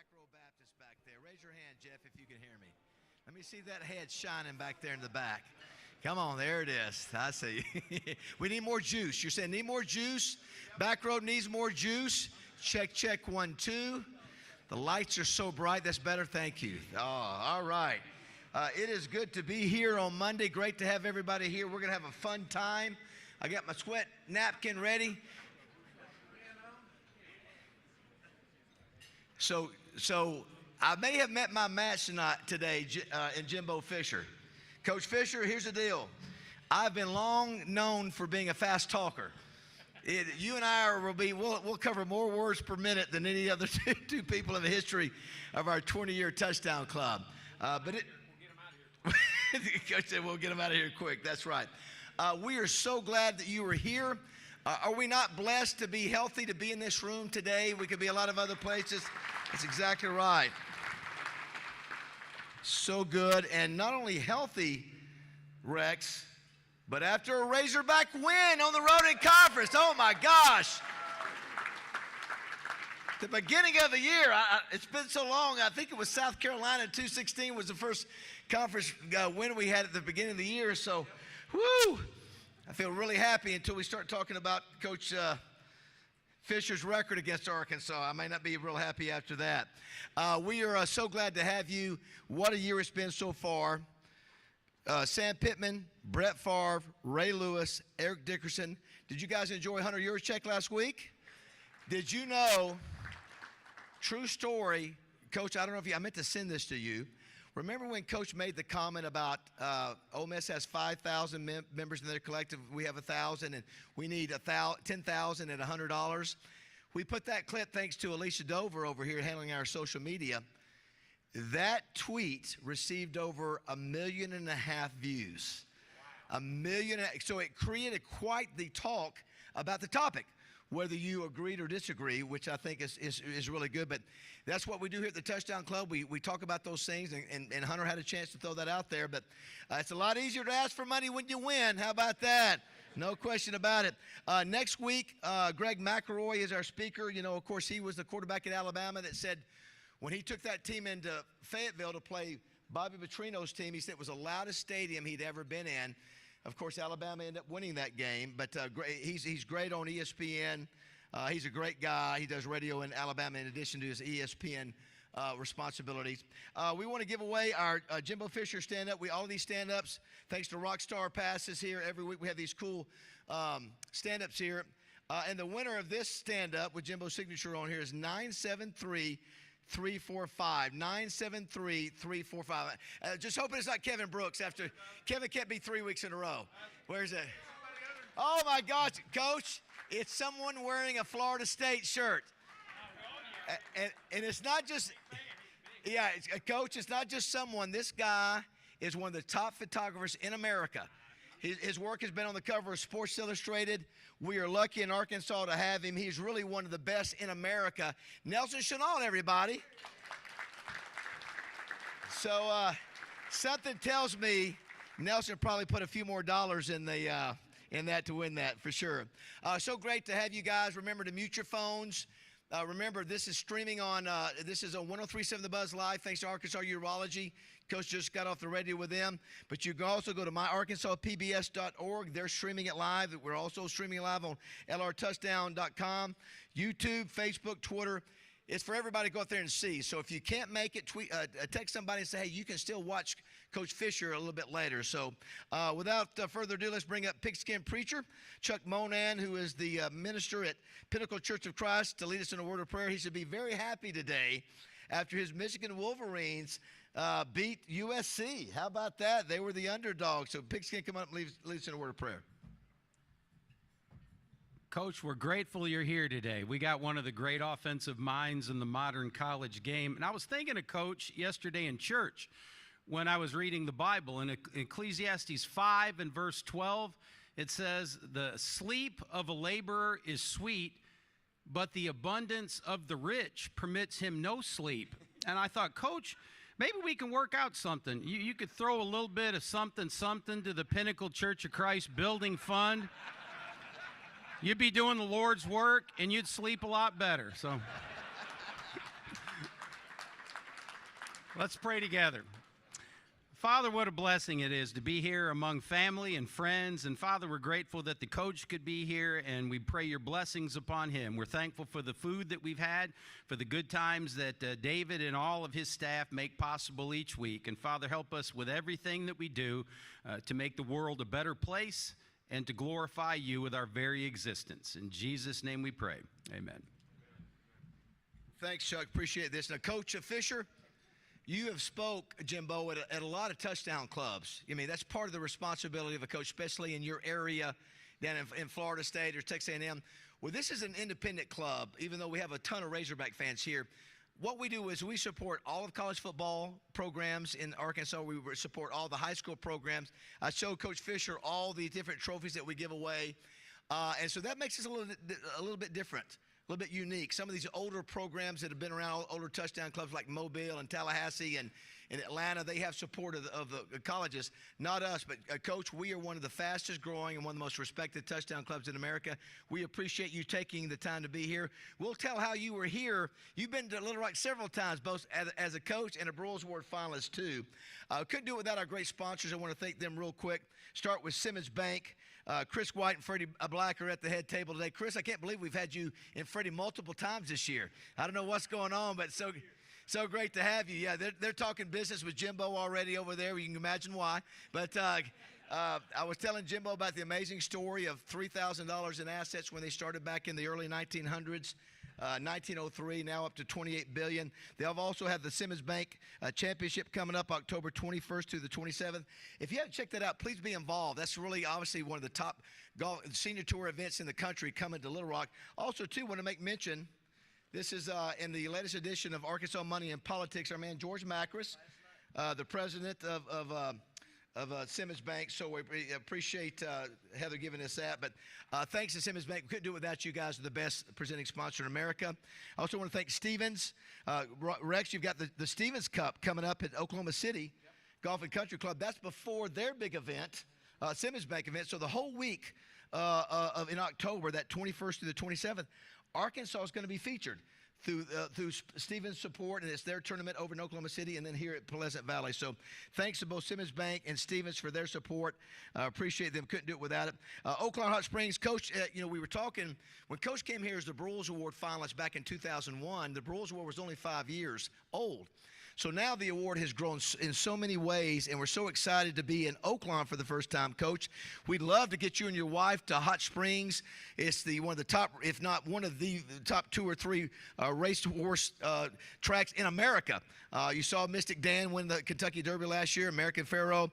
Back Row Baptist back there. Raise your hand, Jeff, if you can hear me. Let me see that head shining back there in the back. Come on, there it is. I see. We need more juice. You're saying need more juice? Back row needs more juice. Check, check, 1, 2. The lights are so bright. That's better. Thank you. Oh, all right. It is good to be here on Monday. Great to have everybody here. We're going to have a fun time. I got my sweat napkin ready. So I may have met my match today in Jimbo Fisher. Coach Fisher, here's the deal. I've been long known for being a fast talker. You and I we'll cover more words per minute than any other two people in the history of our 20-year touchdown club. But we'll get them out of here. Coach said we'll get them out of here quick. That's right. We are so glad that you are here. Are we not blessed to be healthy, to be in this room today? We could be a lot of other places. That's exactly right. So good. And not only healthy, Rex, but after a Razorback win on the road in conference. Oh, my gosh. The beginning of the year, it's been so long. I think it was South Carolina 216 was the first conference win we had at the beginning of the year. So, whoo, I feel really happy until we start talking about Coach Fisher's record against Arkansas. I may not be real happy after that. We are so glad to have you. What a year it's been so far. Sam Pittman, Brett Favre, Ray Lewis, Eric Dickerson. Did you guys enjoy Hunter Yurachek last week? Did you know, true story, Coach, I don't know if I meant to send this to you. Remember when Coach made the comment about Ole Miss has 5,000 members in their collective, we have 1,000, and we need 10,000 at $100? We put that clip thanks to Alicia Dover over here handling our social media. That tweet received over 1.5 million views. Wow. 1 million. So it created quite the talk about the topic, whether you agreed or disagree, which I think is really good. But that's what we do here at the Touchdown Club. We talk about those things, and Hunter had a chance to throw that out there. But it's a lot easier to ask for money when you win. How about that? No question about it. Next week, Greg McElroy is our speaker. You know, of course, he was the quarterback at Alabama that said when he took that team into Fayetteville to play Bobby Petrino's team, he said it was the loudest stadium he'd ever been in. Of course, Alabama ended up winning that game, but he's great on ESPN. He's a great guy. He does radio in Alabama in addition to his ESPN responsibilities. We want to give away our Jimbo Fisher stand-up. All of these stand-ups, thanks to Rockstar Passes here. Every week we have these cool stand-ups here. And the winner of this stand-up with Jimbo's signature on here is 973-345. 973-345. Just hoping it's not Kevin Brooks. After Kevin can't be 3 weeks in a row. Where's it? Oh my gosh, Coach! It's someone wearing a Florida State shirt. And it's not just, Coach. It's not just someone. This guy is one of the top photographers in America. His work has been on the cover of Sports Illustrated. We are lucky in Arkansas to have him. He's really one of the best in America. Nelson Chenault, everybody. So something tells me Nelson probably put a few more dollars in that to win that for sure. So great to have you guys. Remember to mute your phones. Remember, this is streaming on, this is on 103.7 The Buzz Live, thanks to Arkansas Urology. Coach just got off the radio with them. But you can also go to myarkansaspbs.org. They're streaming it live. We're also streaming it live on lrtouchdown.com, YouTube, Facebook, Twitter. It's for everybody to go out there and see. So if you can't make it, text somebody and say, hey, you can still watch Coach Fisher a little bit later. So without further ado, let's bring up Pigskin Preacher, Chuck Monan, who is the minister at Pinnacle Church of Christ, to lead us in a word of prayer. He should be very happy today after his Michigan Wolverines beat USC. How about that? They were the underdog. So Pigskin, come up and lead us in a word of prayer. Coach, we're grateful you're here today. We got one of the great offensive minds in the modern college game. And I was thinking of Coach yesterday in church when I was reading the Bible. In Ecclesiastes 5 and verse 12, it says, the sleep of a laborer is sweet, but the abundance of the rich permits him no sleep. And I thought, Coach, maybe we can work out something. You could throw a little bit of something to the Pinnacle Church of Christ Building Fund. You'd be doing the Lord's work, and you'd sleep a lot better. So, Let's pray together. Father, what a blessing it is to be here among family and friends. And Father, we're grateful that the coach could be here, and we pray your blessings upon him. We're thankful for the food that we've had, for the good times that David and all of his staff make possible each week. And Father, help us with everything that we do to make the world a better place and to glorify you with our very existence. In Jesus' name we pray. Amen. Thanks, Chuck. Appreciate this. Now, Coach Fisher, you have spoke, Jimbo, at a lot of touchdown clubs. I mean, that's part of the responsibility of a coach, especially in your area down in Florida State or Texas A&M. Well, this is an independent club, even though we have a ton of Razorback fans here. What we do is we support all of college football programs in Arkansas. We support all the high school programs. I showed Coach Fisher all the different trophies that we give away. And so that makes us a little bit different. A little bit unique. Some of these older programs that have been around, older touchdown clubs like Mobile and Tallahassee and in Atlanta, they have support of the colleges. Not us, but Coach, we are one of the fastest growing and one of the most respected touchdown clubs in America. We appreciate you taking the time to be here. We'll tell how you were here. You've been to Little Rock several times, both as a coach and a Broyles Award finalist too. Couldn't do it without our great sponsors. I want to thank them real quick. Start with Simmons Bank. Chris White and Freddie Black are at the head table today. Chris, I can't believe we've had you and Freddie multiple times this year. I don't know what's going on, but so great to have you. Yeah, they're talking business with Jimbo already over there. You can imagine why. But I was telling Jimbo about the amazing story of $3,000 in assets when they started back in the early 1900s. 1903, now up to $28 billion. They have also had the Simmons Bank Championship coming up October 21st through the 27th. If you haven't checked that out, please be involved. That's really obviously one of the top golf senior tour events in the country coming to Little Rock. Also, too, want to make mention, this is in the latest edition of Arkansas Money and Politics. Our man George Macris, the president of Simmons Bank. So we appreciate Heather giving us that. But thanks to Simmons Bank. We couldn't do it without you guys. Are the best presenting sponsor in America. I also want to thank Stevens. Rex, you've got the Stevens Cup coming up at Oklahoma City Golf and Country Club. That's before their big event, Simmons Bank event. So the whole week in October, that 21st through the 27th, Arkansas is going to be featured through Stevens' support, and it's their tournament over in Oklahoma City and then here at Pleasant Valley. So thanks to both Simmons Bank and Stevens for their support. Appreciate them. Couldn't do it without it. Oklahoma Hot Springs, Coach, we were talking, when Coach came here as the Broyles Award finalist back in 2001, the Broyles Award was only 5 years old. So now the award has grown in so many ways, and we're so excited to be in Oakland for the first time, Coach. We'd love to get you and your wife to Hot Springs. It's one of the top, if not one of the top 2 or 3 racehorse tracks in America. You saw Mystic Dan win the Kentucky Derby last year, American Pharoah.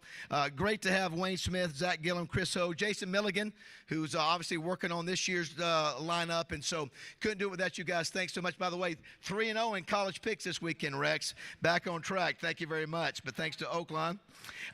Great to have Wayne Smith, Zach Gillum, Chris Ho, Jason Milligan, who's obviously working on this year's lineup, and so couldn't do it without you guys. Thanks so much. By the way, 3-0 in college picks this weekend, Rex. Back on track. Thank you very much. But thanks to Oakland.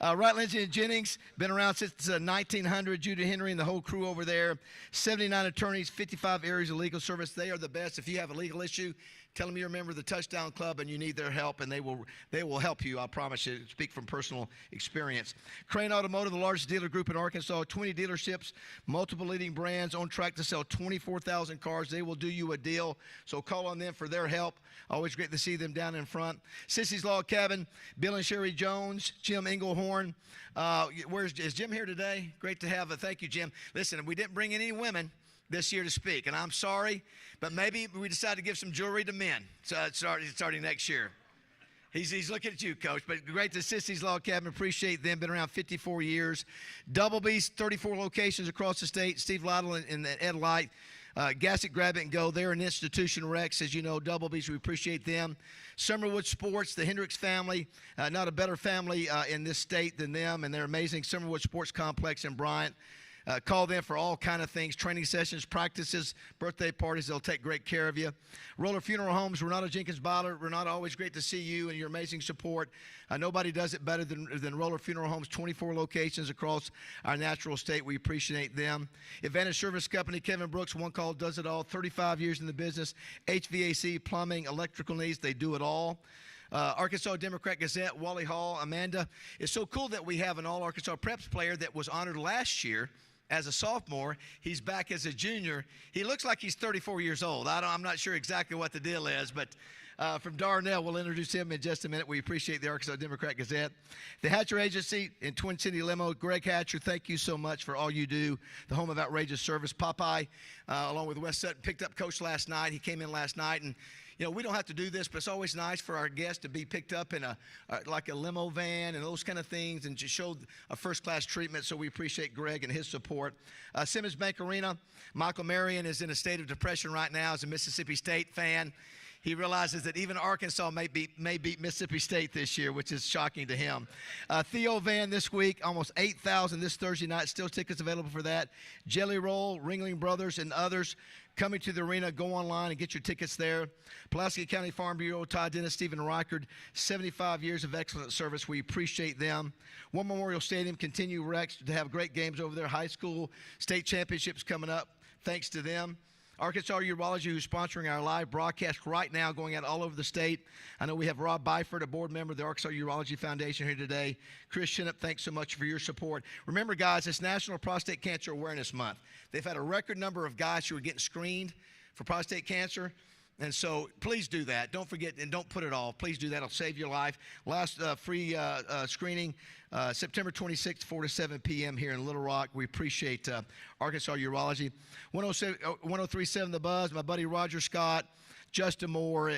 Wright, Lindsay, and Jennings, been around since 1900. Judah Henry and the whole crew over there. 79 attorneys, 55 areas of legal service. They are the best. If you have a legal issue, tell them you're a member of the Touchdown Club and you need their help, and they will help you. I promise you. Speak from personal experience. Crane Automotive, the largest dealer group in Arkansas. 20 dealerships, multiple leading brands, on track to sell 24,000 cars. They will do you a deal. So call on them for their help. Always great to see them down in front. Sissy's Log Cabin, Bill and Sherry Jones, Jim Englehorn. Is Jim here today? Great to have. Thank you, Jim. Listen, we didn't bring in any women this year to speak, and I'm sorry, but maybe we decide to give some jewelry to men starting next year. He's looking at you, Coach, but great to Sissy's Log Cabin. Appreciate them. Been around 54 years. Double B's, 34 locations across the state. Steve Lytle and Ed Light. Gassett, Grab It and Go. They're an institution, Rex, as you know. Double B's, we appreciate them. Summerwood Sports, the Hendricks family. Not a better family in this state than them, and they're amazing. Summerwood Sports Complex in Bryant. Call them for all kind of things, training sessions, practices, birthday parties. They'll take great care of you. Roller Funeral Homes, Renata Jenkins Byler. Renata, always great to see you and your amazing support. Nobody does it better than Roller Funeral Homes, 24 locations across our natural state. We appreciate them. Advantage Service Company, Kevin Brooks, one call, does it all. 35 years in the business. HVAC, plumbing, electrical needs, they do it all. Arkansas Democrat Gazette, Wally Hall, Amanda. It's so cool that we have an All-Arkansas Preps player that was honored last year as a sophomore. He's back as a junior. He looks like he's 34 years old. I'm not sure exactly what the deal is, but from Darnell, we'll introduce him in just a minute. We appreciate the Arkansas Democrat-Gazette. The Hatcher Agency in Twin City Limo. Greg Hatcher, thank you so much for all you do. The home of outrageous service. Popeye, along with Wes Sutton, picked up Coach last night. He came in last night, and you know, we don't have to do this, but it's always nice for our guests to be picked up in like a limo van and those kind of things, and just show a first-class treatment. So we appreciate Greg and his support. Simmons Bank Arena. Michael Marion is in a state of depression right now as a Mississippi State fan. He realizes that even Arkansas may beat Mississippi State this year, which is shocking to him. Theo Van this week, almost 8,000 this Thursday night. Still tickets available for that. Jelly Roll, Ringling Brothers, and others coming to the arena. Go online and get your tickets there. Pulaski County Farm Bureau, Todd Dennis, Stephen Reichard, 75 years of excellent service. We appreciate them. One Memorial Stadium, continue Rex to have great games over there. High school state championships coming up. Thanks to them. Arkansas Urology, who's sponsoring our live broadcast right now, going out all over the state. I know we have Rob Byford, a board member of the Arkansas Urology Foundation, here today. Chris Shinup, thanks so much for your support. Remember, guys, it's National Prostate Cancer Awareness Month. They've had a record number of guys who are getting screened for prostate cancer. And so please do that. Don't forget, and don't put it off. Please do that. It'll save your life. Last free screening, September 26th, 4 to 7 p.m. here in Little Rock. We appreciate Arkansas Urology. 103.7 The Buzz, my buddy Roger Scott, Justin Moore,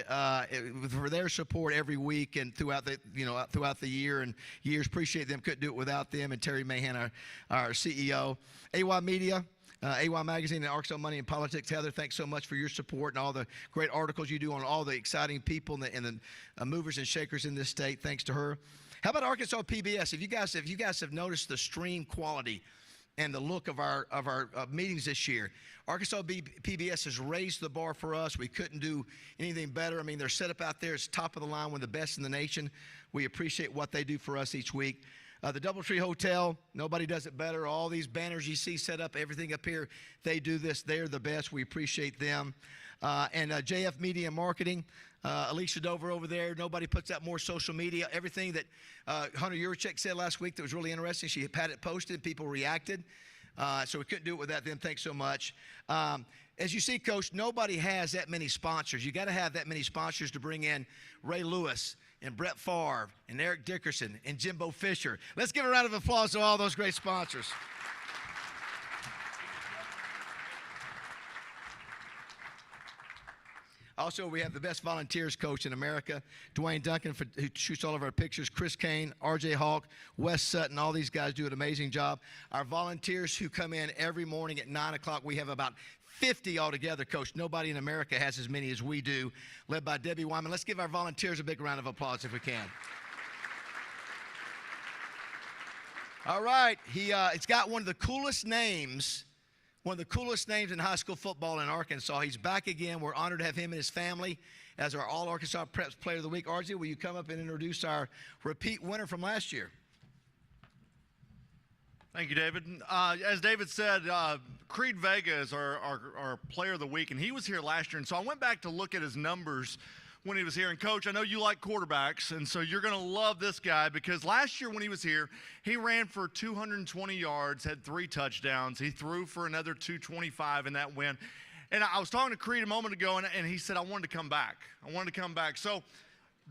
for their support every week and throughout the year and years. Appreciate them. Couldn't do it without them. And Terry Mahan, our CEO. AY Media. AY Magazine and Arkansas Money and Politics. Heather, thanks so much for your support and all the great articles you do on all the exciting people and the movers and shakers in this state. Thanks to her. How about Arkansas PBS? If you guys have noticed the stream quality and the look of our meetings this year, Arkansas PBS has raised the bar for us. We couldn't do anything better. I mean, their setup out there is top of the line, one of the best in the nation. We appreciate what they do for us each week. The DoubleTree Hotel, nobody does it better. All these banners you see set up, everything up here, they do this. They're the best. We appreciate them. And JF Media Marketing, Alicia Dover over there. Nobody puts out more social media. Everything that Hunter Yurchek said last week that was really interesting, she had it posted. People reacted. So we couldn't do it without them. Thanks so much. As you see, Coach, nobody has that many sponsors. You got to have that many sponsors to bring in Ray Lewis and Brett Favre and Eric Dickerson and Jimbo Fisher. Let's give a round of applause to all those great sponsors. Also, we have the best volunteers coach in America, Dwayne Duncan, who shoots all of our pictures, Chris Kane, R.J. Hawk, Wes Sutton. All these guys do an amazing job. Our volunteers who come in every morning at 9 o'clock, we have about 50 altogether, Coach. Nobody in America has as many as we do, led by Debbie Wyman. Let's give our volunteers a big round of applause if we can. All right, it's got one of the coolest names in high school football in Arkansas. He's back again. We're honored to have him and his family as our All-Arkansas Preps Player of the Week. RJ, will you come up and introduce our repeat winner from last year? Thank you, David. As David said, Creed Vega is our Player of the Week, and he was here last year. And so I went back to look at his numbers when he was here. And, Coach, I know you like quarterbacks, and so you're going to love this guy because last year when he was here, he ran for 220 yards, had 3 touchdowns. He threw for another 225 in that win. And I was talking to Creed a moment ago, and he said, I wanted to come back. So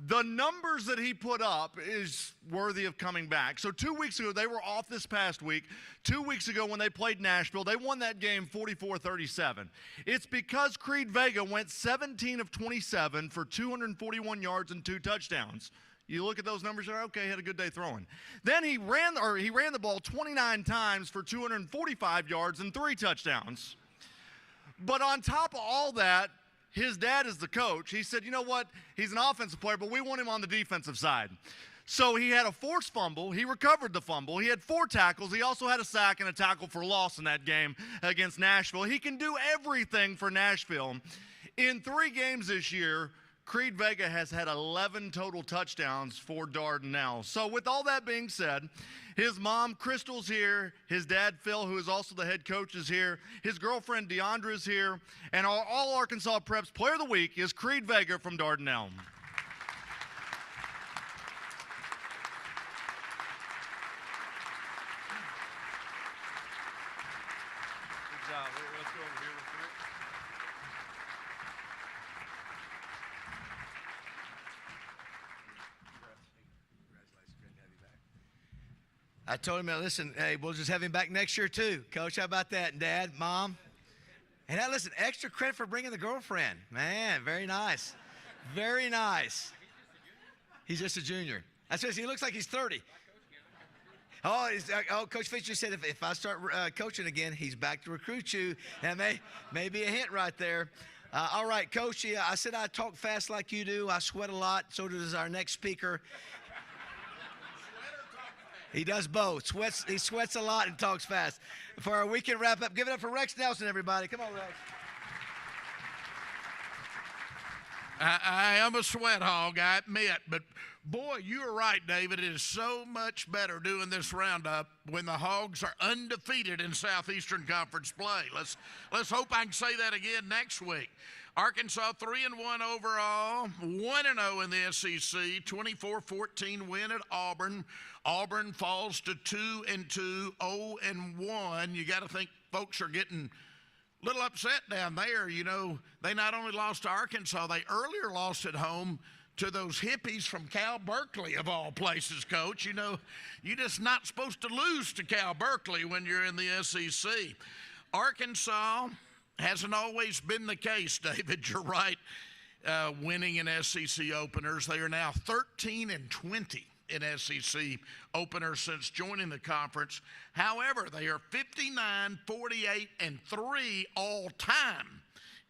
the numbers that he put up is worthy of coming back. So 2 weeks ago, they were off this past week. 2 weeks ago when they played Nashville, they won that game 44-37. It's because Creed Vega went 17 of 27 for 241 yards and 2 touchdowns. You look at those numbers, you're okay, he had a good day throwing. Then he ran the ball 29 times for 245 yards and 3 touchdowns. But on top of all that, his dad is the coach. He said, you know what? He's an offensive player, but we want him on the defensive side. So he had a forced fumble. He recovered the fumble. He had 4 tackles. He also had a sack and a tackle for loss in that game against Nashville. He can do everything for Nashville. In 3 games this year, Creed Vega has had 11 total touchdowns for Dardanelle. So with all that being said, his mom, Crystal's here. His dad, Phil, who is also the head coach, is here. His girlfriend, Deandra, is here. And our All-Arkansas Preps Player of the Week is Creed Vega from Dardanelle. I told him, listen, hey, we'll just have him back next year too. Coach, how about that? And Dad, Mom. And now listen, extra credit for bringing the girlfriend. Man, very nice. Very nice. He's just a junior. I says he looks like he's 30. Oh, Coach Fisher said if I start coaching again, he's back to recruit you. That may be a hint right there. All right, Coach, I said I talk fast like you do. I sweat a lot. So does our next speaker. He does both. He sweats a lot and talks fast. For our weekend wrap-up, give it up for Rex Nelson, everybody. Come on, Rex. I am a sweat hog, I admit, but boy, you are right, David. It is so much better doing this roundup when the Hogs are undefeated in Southeastern Conference play. Let's hope I can say that again next week. Arkansas 3-1 overall, 1-0 in the SEC, 24-14 win at Auburn. Auburn falls to 2-2, 0-1. You got to think folks are getting a little upset down there. You know, they not only lost to Arkansas, they earlier lost at home to those hippies from Cal Berkeley, of all places, Coach. You know, you're just not supposed to lose to Cal Berkeley when you're in the SEC. Arkansas hasn't always been the case, David. You're right, winning in SEC openers. They are now 13-20 in SEC openers since joining the conference. However, they are 59, 48, and 3 all-time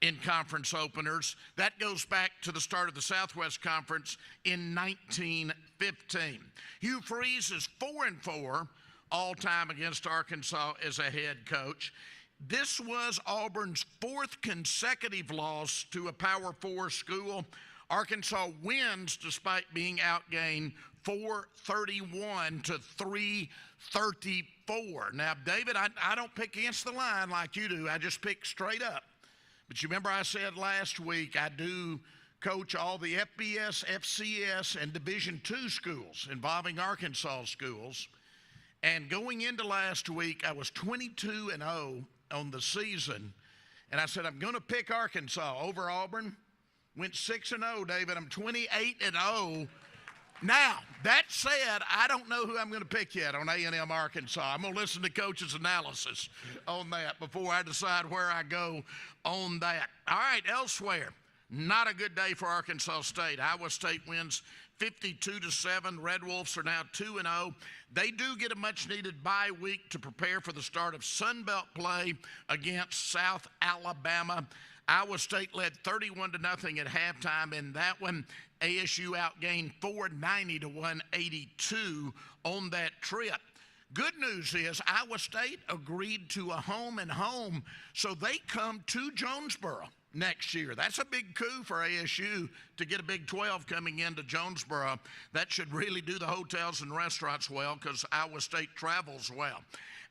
in conference openers. That goes back to the start of the Southwest Conference in 1915. Hugh Freeze is 4-4 all-time against Arkansas as a head coach. This was Auburn's 4th consecutive loss to a Power 4 school. Arkansas wins despite being outgained 431 to 334. Now, David, I don't pick against the line like you do. I just pick straight up. But you remember I said last week I do coach all the FBS, FCS, and Division II schools involving Arkansas schools. And going into last week, I was 22-0 on the season. And I said, I'm going to pick Arkansas over Auburn. Went 6-0, David. I'm 28-0. Now, that said, I don't know who I'm going to pick yet on A&M Arkansas. I'm going to listen to Coach's analysis on that before I decide where I go on that. All right, elsewhere, not a good day for Arkansas State. Iowa State wins 52-7. Red Wolves are now 2-0. They do get a much-needed bye week to prepare for the start of Sun Belt play against South Alabama. Iowa State led 31-0 at halftime in that one. ASU outgained 490 to 182 on that trip. Good news is Iowa State agreed to a home-and-home, so they come to Jonesboro next year. That's a big coup for ASU to get a Big 12 coming into Jonesboro. That should really do the hotels and restaurants well because Iowa State travels well.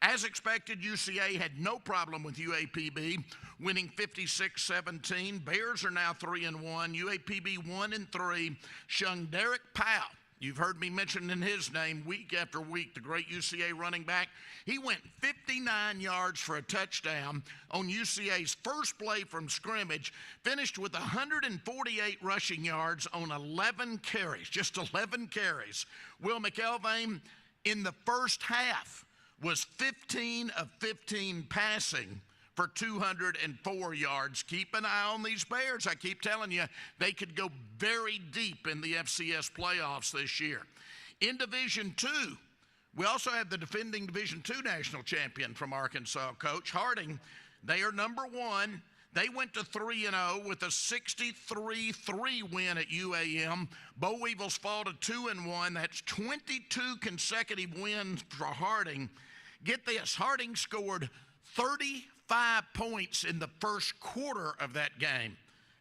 As expected, UCA had no problem with UAPB, winning 56-17. Bears are now 3-1. UAPB 1-3. Shung Derek Powell. You've heard me mentioning his name week after week, the great UCA running back. He went 59 yards for a touchdown on UCA's first play from scrimmage, finished with 148 rushing yards on 11 carries, just 11 carries. Will McElvain in the first half was 15 of 15 passing for 204 yards. Keep an eye on these Bears. I keep telling you, they could go very deep in the FCS playoffs this year. In Division II, we also have the defending Division II national champion from Arkansas, Coach Harding. They are number 1. They went to 3-0 with a 63-3 win at UAM. Boll Weevils fall to 2-1. That's 22 consecutive wins for Harding. Get this, Harding scored 35 points in the first quarter of that game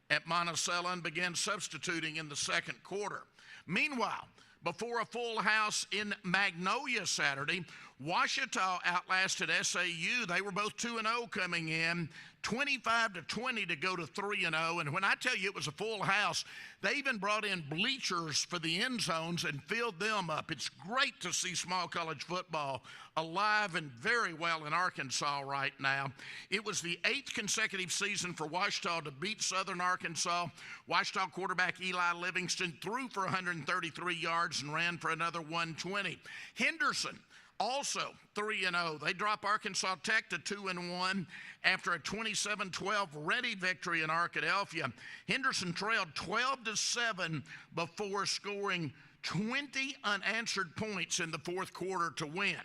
at Monticello and began substituting in the second quarter. Meanwhile, before a full house in Magnolia Saturday, Ouachita outlasted SAU. They were both 2-0 coming in, 25-20 to go to 3-0. And when I tell you it was a full house, they even brought in bleachers for the end zones and filled them up. It's great to see small college football alive and very well in Arkansas right now. It was the 8th consecutive season for Ouachita to beat Southern Arkansas. Ouachita quarterback Eli Livingston threw for 133 yards and ran for another 120. Henderson, Also 3-0. They drop Arkansas Tech to 2-1 after a 27-12 Ready victory in Arkadelphia. Henderson trailed 12-7 before scoring 20 unanswered points in the fourth quarter to win.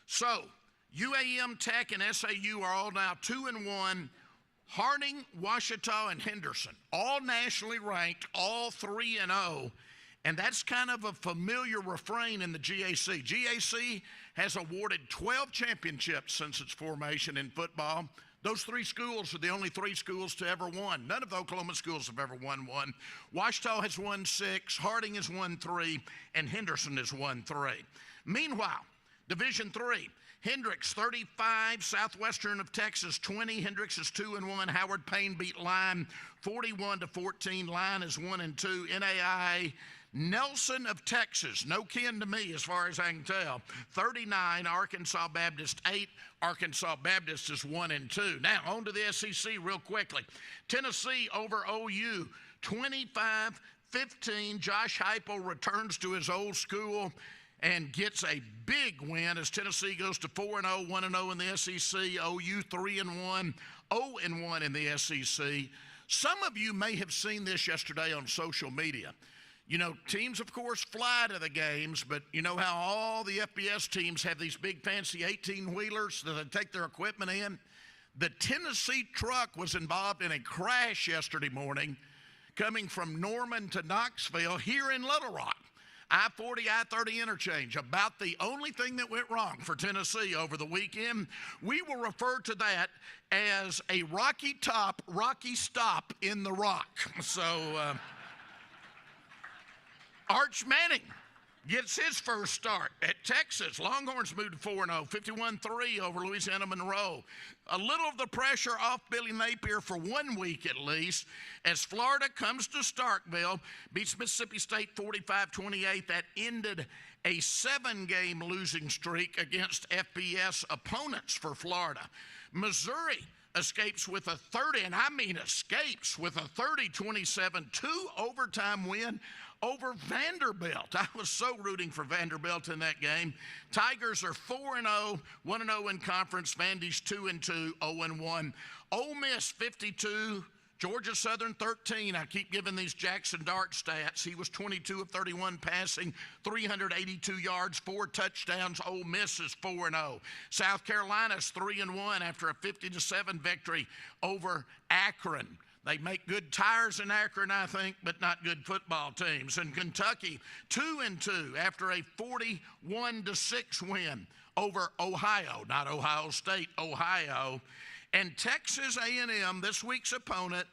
So UAM, Tech, and SAU are all now 2-1. Harding, Ouachita, and Henderson, all nationally ranked, all 3-0. And that's kind of a familiar refrain in the GAC. GAC has awarded 12 championships since its formation in football. Those three schools are the only three schools to ever won. None of the Oklahoma schools have ever won one. Ouachita has won 6, Harding has won 3, and Henderson has won 3. Meanwhile, Division III, Hendricks 35, Southwestern of Texas 20. Hendricks is 2-1. Howard Payne beat Lyon 41-14. Lyon is 1-2. NAIA Nelson of Texas, no kin to me as far as I can tell, 39. Arkansas Baptist 8. Arkansas Baptist is 1-2. Now on to the SEC real quickly. Tennessee over OU 25-15. Josh Heupel returns to his old school and gets a big win as Tennessee goes to 4-0, 1-0 in the SEC. OU 3-1, 0-1 in the SEC. Some of you may have seen this yesterday on social media. You know, teams, of course, fly to the games, but you know how all the FBS teams have these big fancy 18-wheelers that they take their equipment in? The Tennessee truck was involved in a crash yesterday morning coming from Norman to Knoxville here in Little Rock. I-40, I-30 interchange, about the only thing that went wrong for Tennessee over the weekend. We will refer to that as a rocky top, rocky stop in the rock. So, Arch Manning gets his first start at Texas. Longhorns moved to 4-0, 51-3 over Louisiana Monroe. A little of the pressure off Billy Napier for 1 week at least as Florida comes to Starkville, beats Mississippi State 45-28. That ended a 7-game losing streak against FBS opponents for Florida. Missouri escapes with a 30, and I mean escapes with a 30-27 2-overtime win over Vanderbilt. I was so rooting for Vanderbilt in that game. Tigers are 4-0, 1-0 in conference. Vandy's 2-2, 0-1. Ole Miss 52, Georgia Southern 13. I keep giving these Jackson Dart stats. He was 22 of 31 passing, 382 yards, 4 touchdowns. Ole Miss is 4-0. South Carolina's 3-1 after a 50-7 victory over Akron. They make good tires in Akron, I think, but not good football teams. And Kentucky, 2-2 after a 41-6 win over Ohio, not Ohio State, Ohio. And Texas A&M, this week's opponent,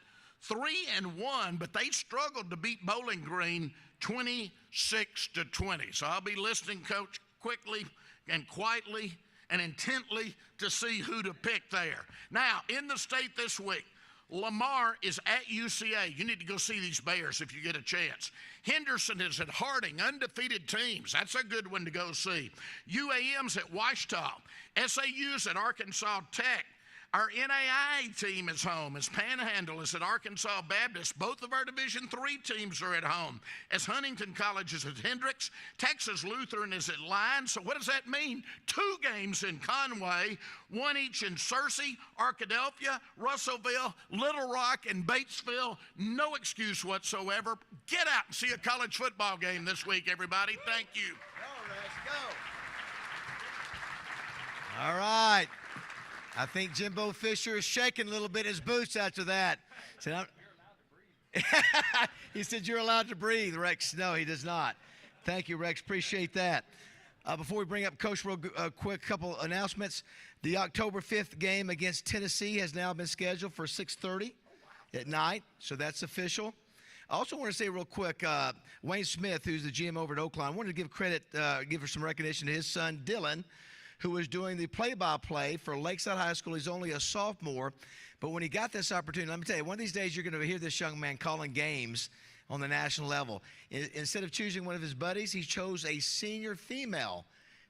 3-1, but they struggled to beat Bowling Green 26-20. So I'll be listening, Coach, quickly and quietly and intently to see who to pick there. Now, in the state this week, Lamar is at UCA. You need to go see these Bears if you get a chance. Henderson is at Harding, undefeated teams. That's a good one to go see. UAM's at Ouachita. SAU's at Arkansas Tech. Our NAIA team is home as Panhandle is at Arkansas Baptist. Both of our Division III teams are at home as Huntington College is at Hendricks. Texas Lutheran is at Lyon. So what does that mean? 2 games in Conway, 1 each in Searcy, Arkadelphia, Russellville, Little Rock, and Batesville. No excuse whatsoever. Get out and see a college football game this week, everybody. Thank you. Go, Rex, go. All right. I think Jimbo Fisher is shaking a little bit in his boots after that. He said, you're allowed to breathe, Rex. No, he does not. Thank you, Rex. Appreciate that. Before we bring up Coach, real quick couple announcements. The October 5th game against Tennessee has now been scheduled for 6:30 at night, so that's official. I also want to say real quick, Wayne Smith, who's the GM over at Oakland, I wanted to give credit, give her some recognition to his son, Dylan, who was doing the play-by-play for Lakeside High School. He's only a sophomore, but when he got this opportunity, let me tell you, one of these days you're going to hear this young man calling games on the national level. Instead of choosing one of his buddies, he chose a senior female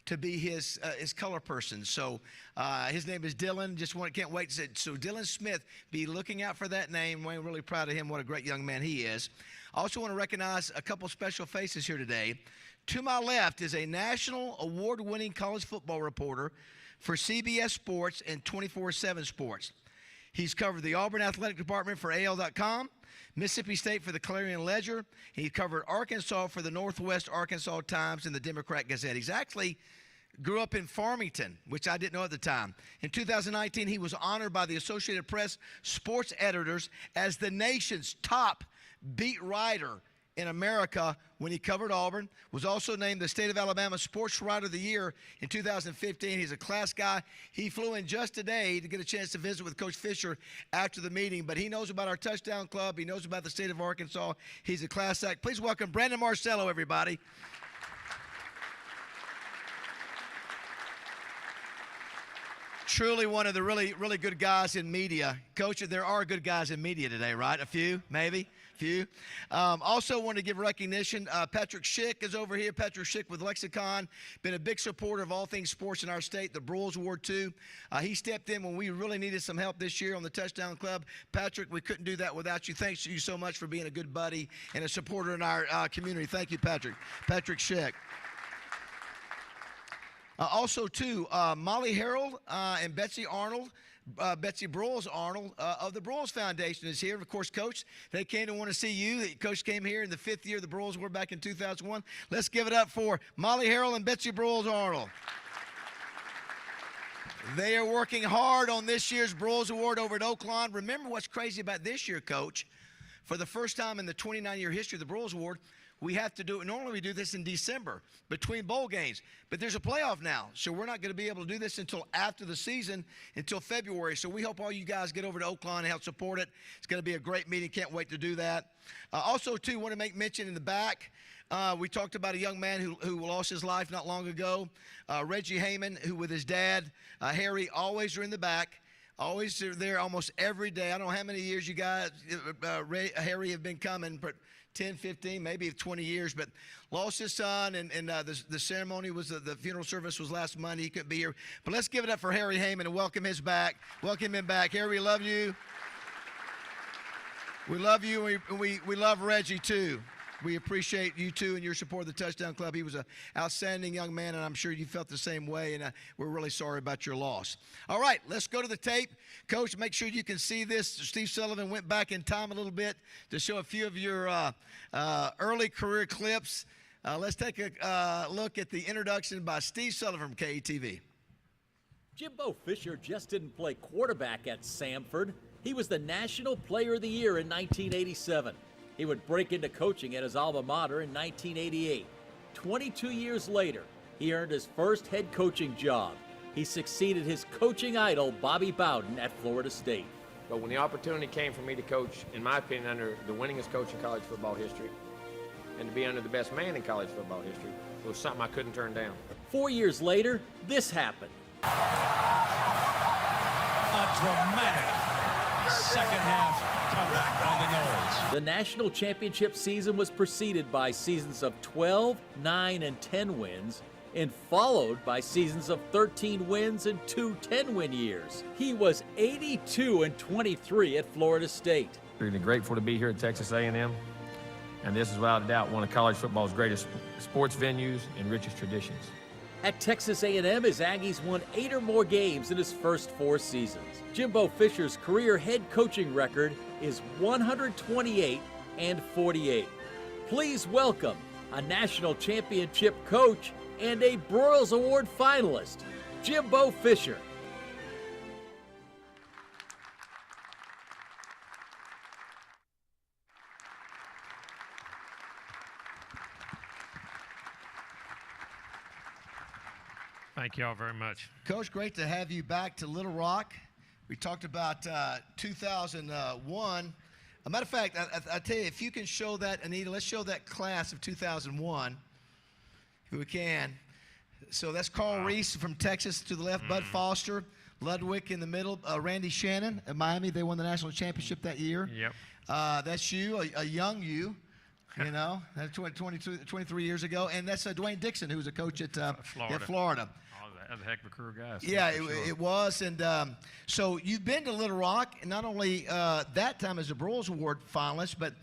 to be his color person. So his name is Dylan. Can't wait. So Dylan Smith, be looking out for that name. We're really proud of him. What a great young man he is. I also want to recognize a couple special faces here today. To my left is a national award-winning college football reporter for CBS Sports and 24/7 Sports. He's covered the Auburn Athletic Department for AL.com, Mississippi State for the Clarion Ledger. He covered Arkansas for the Northwest Arkansas Times and the Democrat Gazette. He's actually grew up in Farmington, which I didn't know at the time. In 2019, he was honored by the Associated Press sports editors as the nation's top beat writer in America when he covered Auburn. Was also named the State of Alabama Sports Writer of the Year in 2015. He's a class guy. He flew in just today to get a chance to visit with Coach Fisher after the meeting, but he knows about our touchdown club. He knows about the state of Arkansas. He's a class act. Please welcome Brandon Marcello, everybody. Truly one of the really, really good guys in media. Coach, there are good guys in media today, right? A few, maybe? Few. Also want to give recognition. Patrick Schick is over here. Patrick Schick with Lexicon. Been a big supporter of all things sports in our state. The Broyles Award, too. He stepped in when we really needed some help this year on the Touchdown Club. Patrick, we couldn't do that without you. Thanks to you so much for being a good buddy and a supporter in our community. Thank you, Patrick. Patrick Schick. Also, too, Molly Harrell and Betsy Arnold, Betsy Broyles Arnold of the Broyles Foundation is here. Of course, Coach, they came to want to see you. Coach came here in the 5th year of the Broyles were back in 2001. Let's give it up for Molly Harrell and Betsy Broyles Arnold. They are working hard on this year's Broyles Award over at Oaklawn. Remember what's crazy about this year, Coach? For the first time in the 29-year history of the Broyles Award, we have to do it. Normally we do this in December between bowl games, but there's a playoff now, so we're not going to be able to do this until after the season, until February. So we hope all you guys get over to Oaklawn and help support it. It's going to be a great meeting. Can't wait to do that. Also, too, want to make mention in the back. We talked about a young man who lost his life not long ago, Reggie Heyman, who with his dad, Harry, always are in the back. Always there almost every day. I don't know how many years you guys, Harry, have been coming, but 10, 15, maybe 20 years, but lost his son, and the ceremony was, the funeral service was last Monday. He couldn't be here. But let's give it up for Harry Heyman and welcome him back. Harry, we love you. We love you, and we love Reggie, too. We appreciate you, too, and your support of the Touchdown Club. He was an outstanding young man, and I'm sure you felt the same way, and we're really sorry about your loss. All right, let's go to the tape. Coach, make sure you can see this. Steve Sullivan went back in time a little bit to show a few of your early career clips. Let's take a look at the introduction by Steve Sullivan from KETV. Jimbo Fisher just didn't play quarterback at Samford. He was the National Player of the Year in 1987. He would break into coaching at his alma mater in 1988. 22 years later, he earned his first head coaching job. He succeeded his coaching idol, Bobby Bowden, at Florida State. But when the opportunity came for me to coach, in my opinion, under the winningest coach in college football history, and to be under the best man in college football history, it was something I couldn't turn down. 4 years later, this happened. A dramatic second half comeback by the Noles. The national championship season was preceded by seasons of 12, 9, and 10 wins, and followed by seasons of 13 wins and 2 10-win years. He was 82-23 at Florida State. Really grateful to be here at Texas A&M, and this is without a doubt one of college football's greatest sports venues and richest traditions. At Texas A&M, his Aggies won 8 or more games in his first 4 seasons. Jimbo Fisher's career head coaching record is 128-48. Please welcome a national championship coach and a Broyles Award finalist, Jimbo Fisher. Thank you all very much. Coach, great to have you back to Little Rock. We talked about 2001. A matter of fact, I tell you, if you can show that, Anita, let's show that class of 2001, if we can. So that's Carl Reese from Texas to the left, Bud Foster, Ludwig in the middle, Randy Shannon at Miami. They won the national championship that year. Yep. That's you, a young you. You know, that's 23 years ago. And that's Dwayne Dixon, who was a coach at Florida. Florida. Oh, that was a heck of a career guy. Yeah, for sure. it was. And so you've been to Little Rock, and not only that time as a Broyles Award finalist, but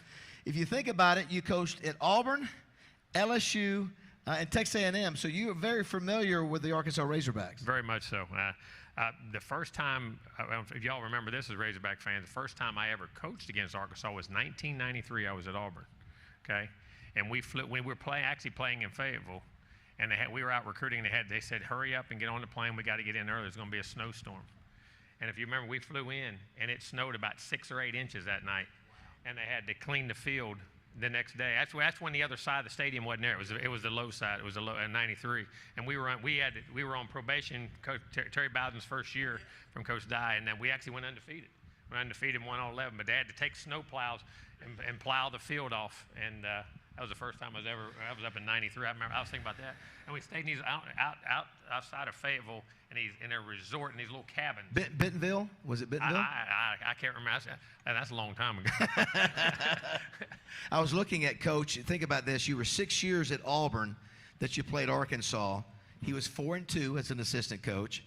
if you think about it, you coached at Auburn, LSU, and Texas A&M. So you are very familiar with the Arkansas Razorbacks. Very much so. The first time, if y'all remember this as Razorback fans, the first time I ever coached against Arkansas was 1993. I was at Auburn, okay? And we were actually playing in Fayetteville, and we were out recruiting. They said, hurry up and get on the plane. We got to get in early. There's going to be a snowstorm. And if you remember, we flew in, and it snowed about 6 or 8 inches that night, and they had to clean the field the next day. That's when the other side of the stadium wasn't there. It was the low side. It was the low 93, and we were on probation. Coach Terry Bowden's first year from Coach Dye, and then we actually went undefeated. Went undefeated, won all 11, but they had to take snow plows and plow the field off, and that was the first time I was up in 93. I remember I was thinking about that, and we stayed in these outside of Fayetteville, and he's in a resort in these little cabins. Bentonville? Was it Bentonville? I can't remember. That's a long time ago. I was looking at Coach. Think about this. You were 6 years at Auburn that you played Arkansas. He was 4-2 as an assistant coach.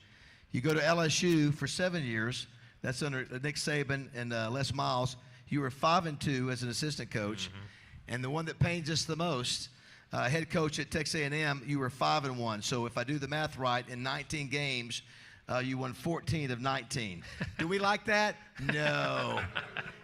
You go to LSU for 7 years. That's under Nick Saban and Les Miles. You were 5-2 as an assistant coach. Mm-hmm. And the one that pains us the most, head coach at Texas A&M, you were 5-1. So if I do the math right, in 19 games, you won 14 of 19. Do we like that? No.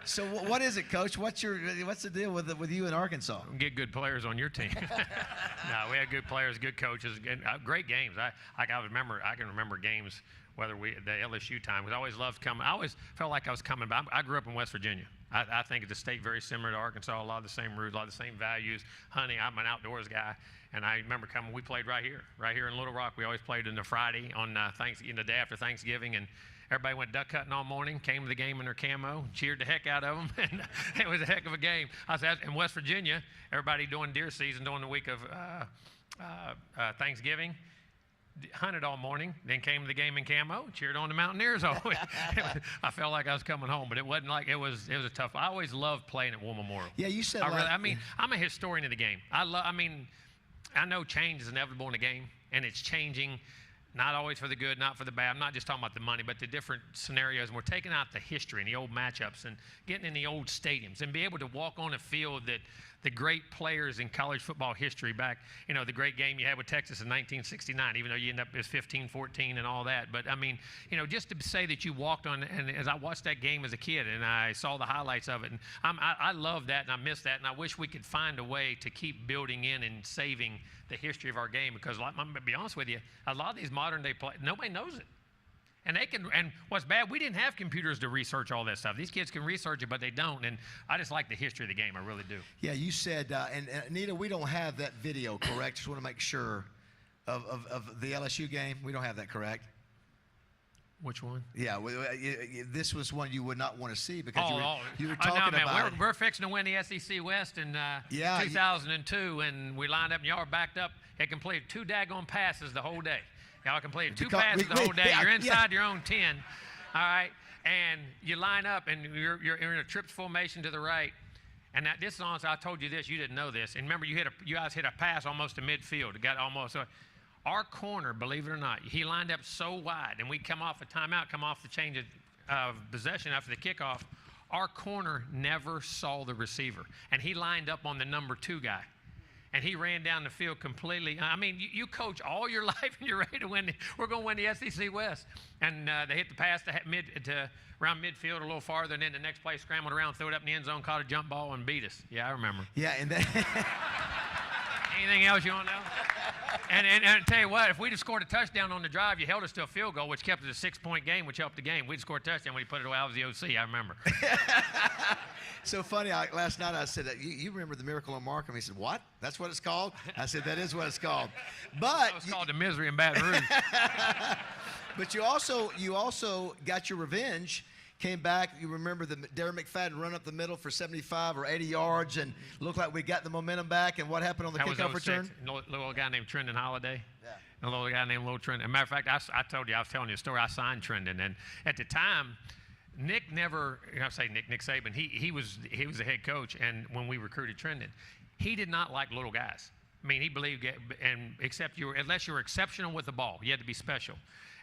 So what is it, Coach? What's the deal with you in Arkansas? Get good players on your team. No, we had good players, good coaches, and great games. I can remember games. Whether the LSU time, because I always loved coming. I always felt like I was coming back. I grew up in West Virginia. I think it's a state very similar to Arkansas. A lot of the same roots, a lot of the same values. Hunting, I'm an outdoors guy, and I remember coming. We played right here in Little Rock. We always played in the Friday on the day after Thanksgiving, and everybody went duck hunting all morning. Came to the game in their camo, cheered the heck out of them, and it was a heck of a game. I said in West Virginia, everybody doing deer season during the week of Thanksgiving. Hunted all morning, then came to the game in camo, cheered on the Mountaineers all week. I felt like I was coming home, but it wasn't like it was a tough. I always loved playing at War Memorial. Yeah, you said. I'm a historian of the game. I know change is inevitable in the game, and it's changing, not always for the good, not for the bad. I'm not just talking about the money, but the different scenarios. And we're taking out the history and the old matchups and getting in the old stadiums and be able to walk on a field that the great players in college football history back, the great game you had with Texas in 1969, even though you end up as 15-14 and all that. But, just to say that you walked on, and as I watched that game as a kid and I saw the highlights of it, and I love that and I miss that, and I wish we could find a way to keep building in and saving the history of our game, because I'm going to be honest with you, a lot of these modern day players, nobody knows it. And and what's bad, we didn't have computers to research all that stuff. These kids can research it, but they don't. And I just like the history of the game. I really do. Yeah, you said, and Anita, we don't have that video, correct? Just want to make sure of the LSU game. We don't have that, correct? Which one? Yeah, this was one you would not want to see because you were talking about it. We're fixing to win the SEC West in 2002, and we lined up, and y'all were backed up and completed 2 daggone passes the whole day. Y'all completed 2 passes the whole day. You're inside your own 10, all right? And you line up, and you're in a trips formation to the right. And this is honest. I told you this. You didn't know this. And remember, you guys hit a pass almost to midfield. It got almost. Our corner, believe it or not, he lined up so wide, and we come off a timeout, come off the change of possession after the kickoff. Our corner never saw the receiver, and he lined up on the number 2 guy. And he ran down the field completely. You coach all your life and you're ready to win. We're going to win the SEC West. And they hit the pass to around midfield a little farther, and then the next play scrambled around, threw it up in the end zone, caught a jump ball, and beat us. Yeah, I remember. Yeah, and then anything else you want to know? And I tell you what, if we'd have scored a touchdown on the drive, you held us to a field goal, which kept it a 6-point game, which helped the game. We'd scored a touchdown when you put it away. I was the OC, I remember. So funny, last night I said, you remember the Miracle on Markham? He said, what? That's what it's called? I said, that is what it's called. But it's called the Misery in Baton Rouge. But you also got your revenge. Came back, you remember the Darren McFadden run up the middle for 75 or 80 yards and looked like we got the momentum back. And what happened on the kickoff return? A little guy named Trendon Holiday. Yeah. A little guy named Little Trendon. As a matter of fact, I was telling you a story. I signed Trendon, and at the time, Nick Saban, he was the head coach, and when we recruited Trendon, he did not like little guys. I mean, he believed, and unless you were exceptional with the ball, you had to be special.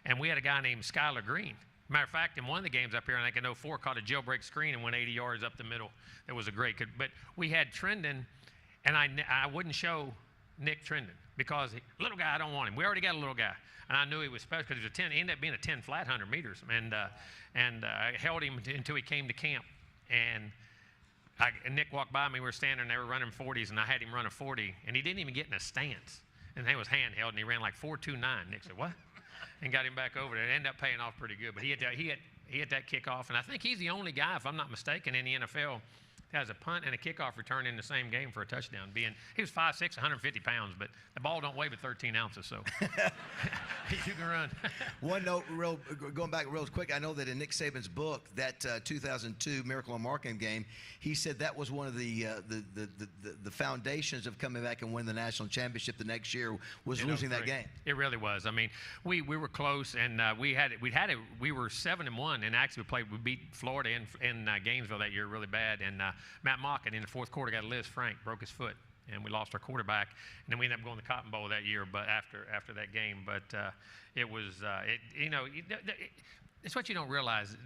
And we had a guy named Skylar Green. Matter of fact, in one of the games up here, I think in 04, caught a jailbreak screen and went 80 yards up the middle. That was a great kid. But we had Trendon, and I wouldn't show Nick Trendon because little guy, I don't want him. We already got a little guy. And I knew he was special because he was a 10. He ended up being a 10 flat 100 meters. And I held him until he came to camp. And Nick walked by me. We were standing there, they were running 40s, and I had him run a 40. And he didn't even get in a stance. And he was handheld, and he ran like 4.29. Nick said, "What?" And got him back over there. It ended up paying off pretty good. But he hit that kickoff. And I think he's the only guy, if I'm not mistaken, in the NFL that has a punt and a kickoff return in the same game for a touchdown. He was 5'6", 150 pounds, but the ball don't weigh but 13 ounces, so you can run. One note, going back real quick, I know that in Nick Saban's book, that 2002 Miracle on Markham game, he said that was one of the foundations of coming back and winning the national championship the next year was losing that game. It really was. I mean, we were close, and we were 7-1, and actually we beat Florida in Gainesville that year really bad, and Matt Mockett in the fourth quarter got Liz Frank, broke his foot, and we lost our quarterback, and then we ended up going to the Cotton Bowl that year. But after that game, but it was it's what you don't realize.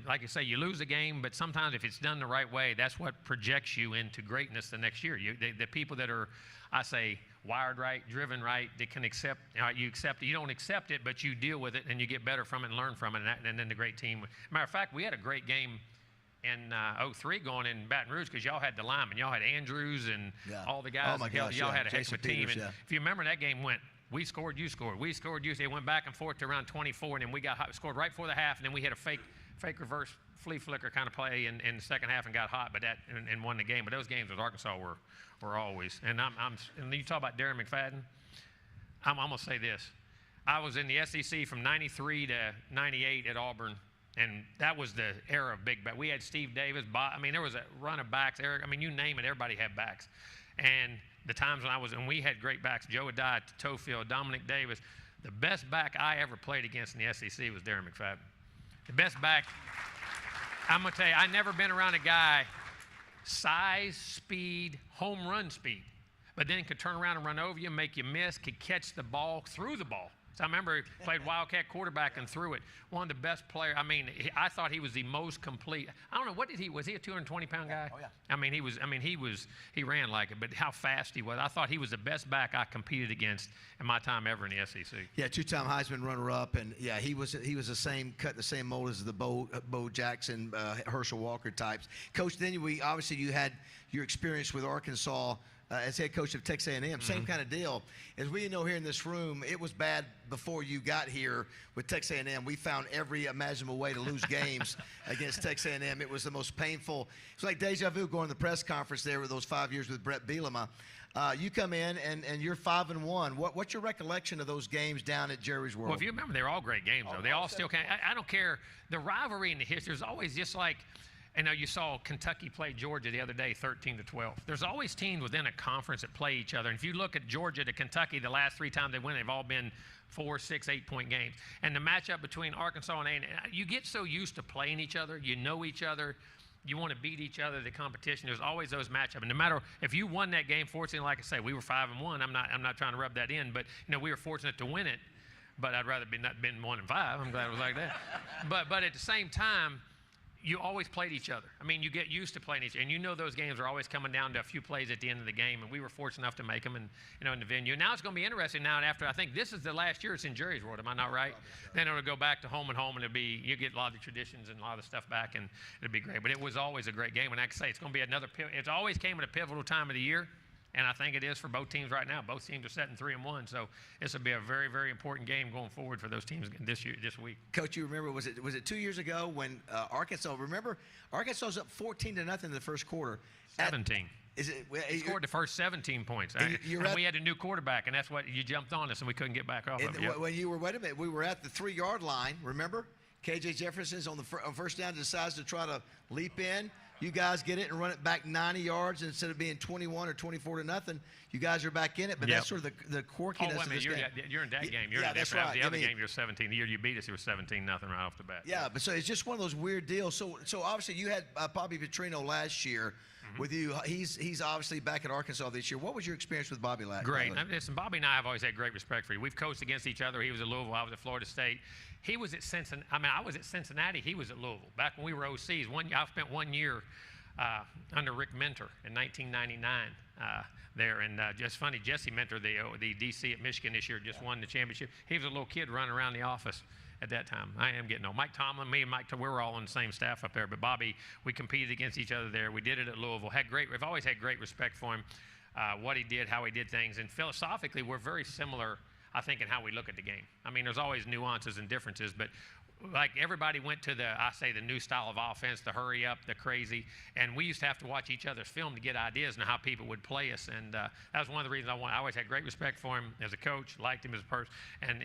Like you say, you lose a game, but sometimes if it's done the right way, that's what projects you into greatness the next year. The people that are, I say, wired right, driven right, they can accept. You accept it. You don't accept it, but you deal with it, and you get better from it and learn from it. And then the great team. Matter of fact, we had a great game in 03 going in Baton Rouge because y'all had the linemen. Y'all had Andrews and all the guys. Oh my gosh, y'all had a heck of a team. Peters, and if you remember, that game went, we scored, you scored. We scored, you scored. It went back and forth to around 24, and then we scored right before the half, and then we had a fake reverse flea flicker kind of play in the second half and got hot, but and won the game. But those games with Arkansas were always. And and you talk about Darren McFadden. I'm gonna say this. I was in the SEC from '93 to '98 at Auburn. And that was the era of big back. We had Steve Davis. There was a run of backs. Eric, you name it, everybody had backs. And the times when we had great backs, Joe Adai, Tofield, Dominic Davis. The best back I ever played against in the SEC was Darren McFadden. The best back, I'm going to tell you, I've never been around a guy size, speed, home run speed, but then could turn around and run over you, make you miss, could catch the ball, threw the ball. I remember he played Wildcat quarterback and threw it. One of the best players. I thought he was the most complete. I don't know, was he a 220-pound guy? Oh, yeah. He ran like it, but how fast he was. I thought he was the best back I competed against in my time ever in the SEC. Yeah, two-time Heisman runner-up, and yeah, he was the same mold as the Bo Jackson, Herschel Walker types. Coach, then you had your experience with Arkansas as head coach of Texas A&M, same kind of deal. As we know here in this room, it was bad before you got here with Texas A&M. We found every imaginable way to lose games against Texas A&M. It was the most painful. It's like deja vu going to the press conference there with those 5 years with Brett Bielema. You come in and you're 5-1. What's your recollection of those games down at Jerry's World? Well, if you remember, they were all great games, though. They all still can. I don't care. The rivalry in the history is always just like. You saw Kentucky play Georgia the other day, 13-12. There's always teams within a conference that play each other. And if you look at Georgia to Kentucky, the last 3 times they went, they've all been 4, 6, 8-point games. And the matchup between Arkansas and A&M, you get so used to playing each other, you know each other, you want to beat each other. The competition. There's always those matchups. And no matter if you won that game, fortunately, like I say, we were 5-1. I'm not trying to rub that in, but we were fortunate to win it. But I'd rather not been 1-5. I'm glad it was like that. But at the same time, you always played each other. You get used to playing each other. And those games are always coming down to a few plays at the end of the game. And we were fortunate enough to make them in the venue. Now it's going to be interesting now after, I think this is the last year it's in Jerry's World. Am I not right? Then it'll go back to home, and you get a lot of the traditions and a lot of the stuff back, and it'll be great. But it was always a great game. And like I say, it's going to be it always came at a pivotal time of the year. And I think it is for both teams right now. Both teams are setting 3-1, so this will be a very, very important game going forward for those teams this week. Coach, you remember was it 2 years ago when Arkansas? Remember, Arkansas was up 14-0 in the first quarter. 17. He scored the first 17 points. And we had a new quarterback, and that's what you jumped on us, and we couldn't get back off of it. When you were, wait a minute, we were at the 3-yard line. Remember, KJ Jefferson's on first down, decides to try to leap in. You guys get it and run it back 90 yards instead of being 21 or 24-0. You guys are back in it, but that's sort of the quorkiness of this game. You're in that game. That's right. The other game, you're 17. The year you beat us, it was 17-0 right off the bat. Yeah, but so it's just one of those weird deals. So obviously you had Bobby Petrino last year. with you. He's obviously back at Arkansas this year. What was your experience with Bobby last? Great. Listen, Bobby and I have always had great respect for you. We've coached against each other. He was at Louisville. I was at Florida State. He was at Cincinnati. I was at Cincinnati. He was at Louisville. Back when we were OCs, I spent 1 year under Rick Mentor in 1999 there. And just funny, Jesse Mentor, the DC at Michigan this year, just won the championship. He was a little kid running around the office at that time. I am getting old. Mike Tomlin, me and Mike, we were all on the same staff up there. But Bobby, we competed against each other there. We did it at Louisville. We've always had great respect for him, what he did, how he did things. And philosophically, we're very similar, I think, in how we look at the game. I mean, there's always nuances and differences, but like everybody went to the new style of offense, the hurry up, the crazy, and we used to have to watch each other's film to get ideas on how people would play us, and that was one of the reasons I always had great respect for him as a coach, liked him as a person, and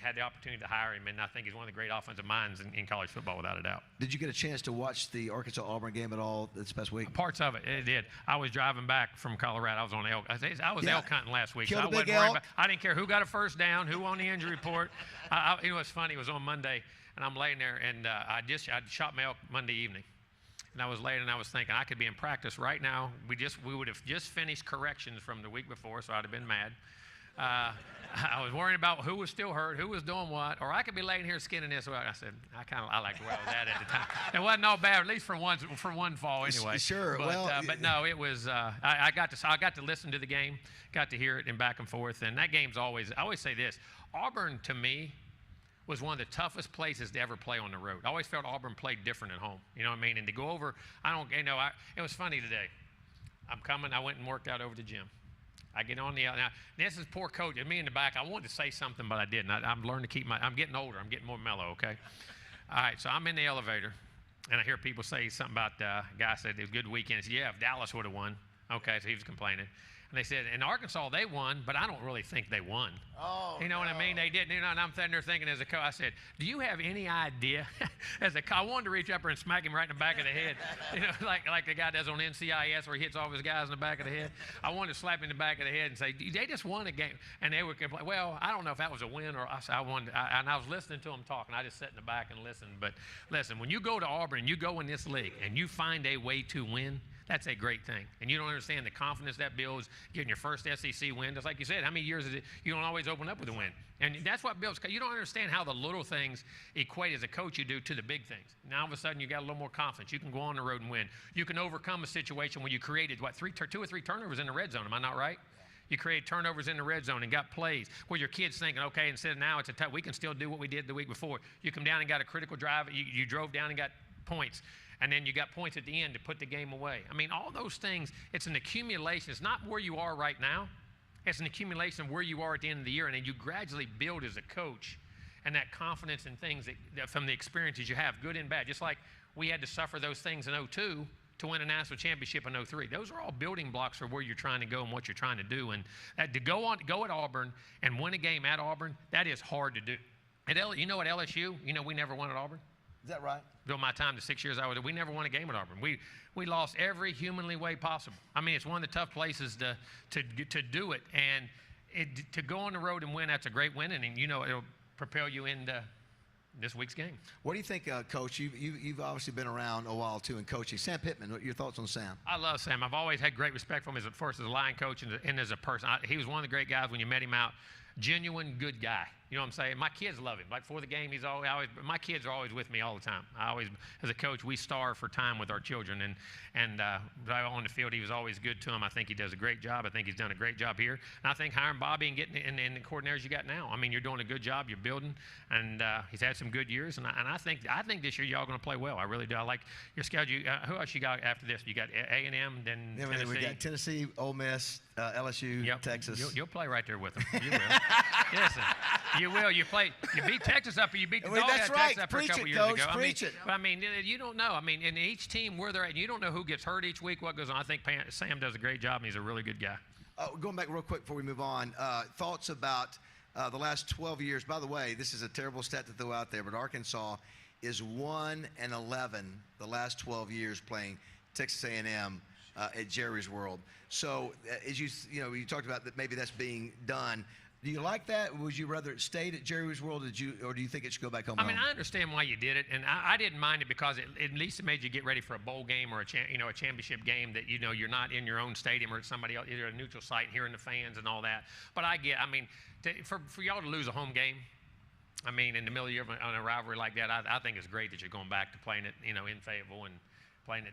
had the opportunity to hire him, and I think he's one of the great offensive minds in college football without a doubt. Did you get a chance to watch the Arkansas-Auburn game at all this past week? Parts of it, it did. I was driving back from Colorado. I was on elk. I was elk hunting last week. Killed so a big elk. I didn't care who got a first down, who on the injury report. You know what's funny? It was on Monday. And I'm laying there, and I shot my elk Monday evening. And I was laying, and I was thinking, I could be in practice right now. We would have just finished corrections from the week before, so I'd have been mad. I was worrying about who was still hurt, who was doing what, or I could be laying here skinning this. Well, I said, I liked where I was at the time. It wasn't all bad, at least for one fall anyway. Sure. But no, it was. I got to listen to the game, got to hear it, and back and forth. And that game's always. I always say this: Auburn to me was one of the toughest places to ever play on the road. I always felt Auburn played different at home. You know what I mean? And to go over, it was funny today. I'm coming. I went and worked out over the gym. I get on now. This is poor coach. And me in the back. I wanted to say something, but I didn't. I'm learning to keep I'm getting older. I'm getting more mellow. Okay. All right. So I'm in the elevator, and I hear people say something about a guy said it was a good weekend. I said, yeah, if Dallas would have won. Okay. So he was complaining. And they said, in Arkansas, they won, but I don't really think they won. Oh, you know what I mean? They didn't. And I'm sitting there thinking as a coach, I said, do you have any idea? I wanted to reach up there and smack him right in the back of the head. You know, like the guy does on NCIS where he hits all his guys in the back of the head. I wanted to slap him in the back of the head and say, they just won a game. And they would complain, well, I don't know if that was a win or I wanted, and I was listening to them talking. I just sat in the back and listened. But listen, when you go to Auburn, you go in this league, and you find a way to win, that's a great thing. And you don't understand the confidence that builds, getting your first SEC win. Just like you said, how many years is it? You don't always open up with a win. And that's what builds. You don't understand how the little things equate as a coach you do to the big things. Now all of a sudden you got a little more confidence. You can go on the road and win. You can overcome a situation where you created, 2 or 3 turnovers in the red zone. Am I not right? You created turnovers in the red zone and got plays where your kid's thinking, okay, instead of now it's we can still do what we did the week before. You come down and got a critical drive. You drove down and got points. And then you got points at the end to put the game away. I mean, all those things, it's an accumulation. It's not where you are right now. It's an accumulation of where you are at the end of the year. And then you gradually build as a coach and that confidence in things that from the experiences you have, good and bad. Just like we had to suffer those things in 2002 to win a national championship in 2003. Those are all building blocks for where you're trying to go and what you're trying to do. And to go at Auburn and win a game at Auburn, that is hard to do. At LSU, we never won at Auburn. Is that right? During my time, the 6 years I was there, we never won a game at Auburn. We lost every humanly way possible. I mean, it's one of the tough places to do it. And to go on the road and win, that's a great win. And it'll propel you into this week's game. What do you think, Coach? You've obviously been around a while, too, in coaching. Sam Pittman, what are your thoughts on Sam? I love Sam. I've always had great respect for him first as a line coach and as a person. He was one of the great guys when you met him out. Genuine good guy. You know what I'm saying? My kids love him. Like before the game, my kids are always with me all the time. As a coach, we starve for time with our children. And on the field, he was always good to them. I think he does a great job. I think he's done a great job here. And I think hiring Bobby and getting in the coordinators you got now. I mean, you're doing a good job. You're building. And he's had some good years. And I think this year y'all going to play well. I really do. I like your schedule. Who else you got after this? You got A&M, then Tennessee. We got Tennessee, Ole Miss, LSU, Texas. You'll play right there with them. You will. Listen, you will. You beat Texas up, or you beat the dog out of Texas up a couple years ago. Preach it. But I mean, you don't know. I mean, in each team where they're at, you don't know who gets hurt each week, what goes on. I think Sam does a great job, and he's a really good guy. Going back real quick before we move on, thoughts about the last 12 years. By the way, this is a terrible stat to throw out there, but Arkansas is 1-11 the last 12 years playing Texas A&M at Jerry's World. So as you talked about that maybe that's being done. Do you like that? Would you rather it stayed at Jerry's World, or do you think it should go back home? I mean, I understand why you did it, and I didn't mind it because at least it made you get ready for a bowl game or a championship game that you're not in your own stadium or at somebody else, either a neutral site, hearing the fans and all that. But for y'all to lose a home game, I mean, in the middle of the year on a rivalry like that, I think it's great that you're going back to playing it, in Fayetteville and playing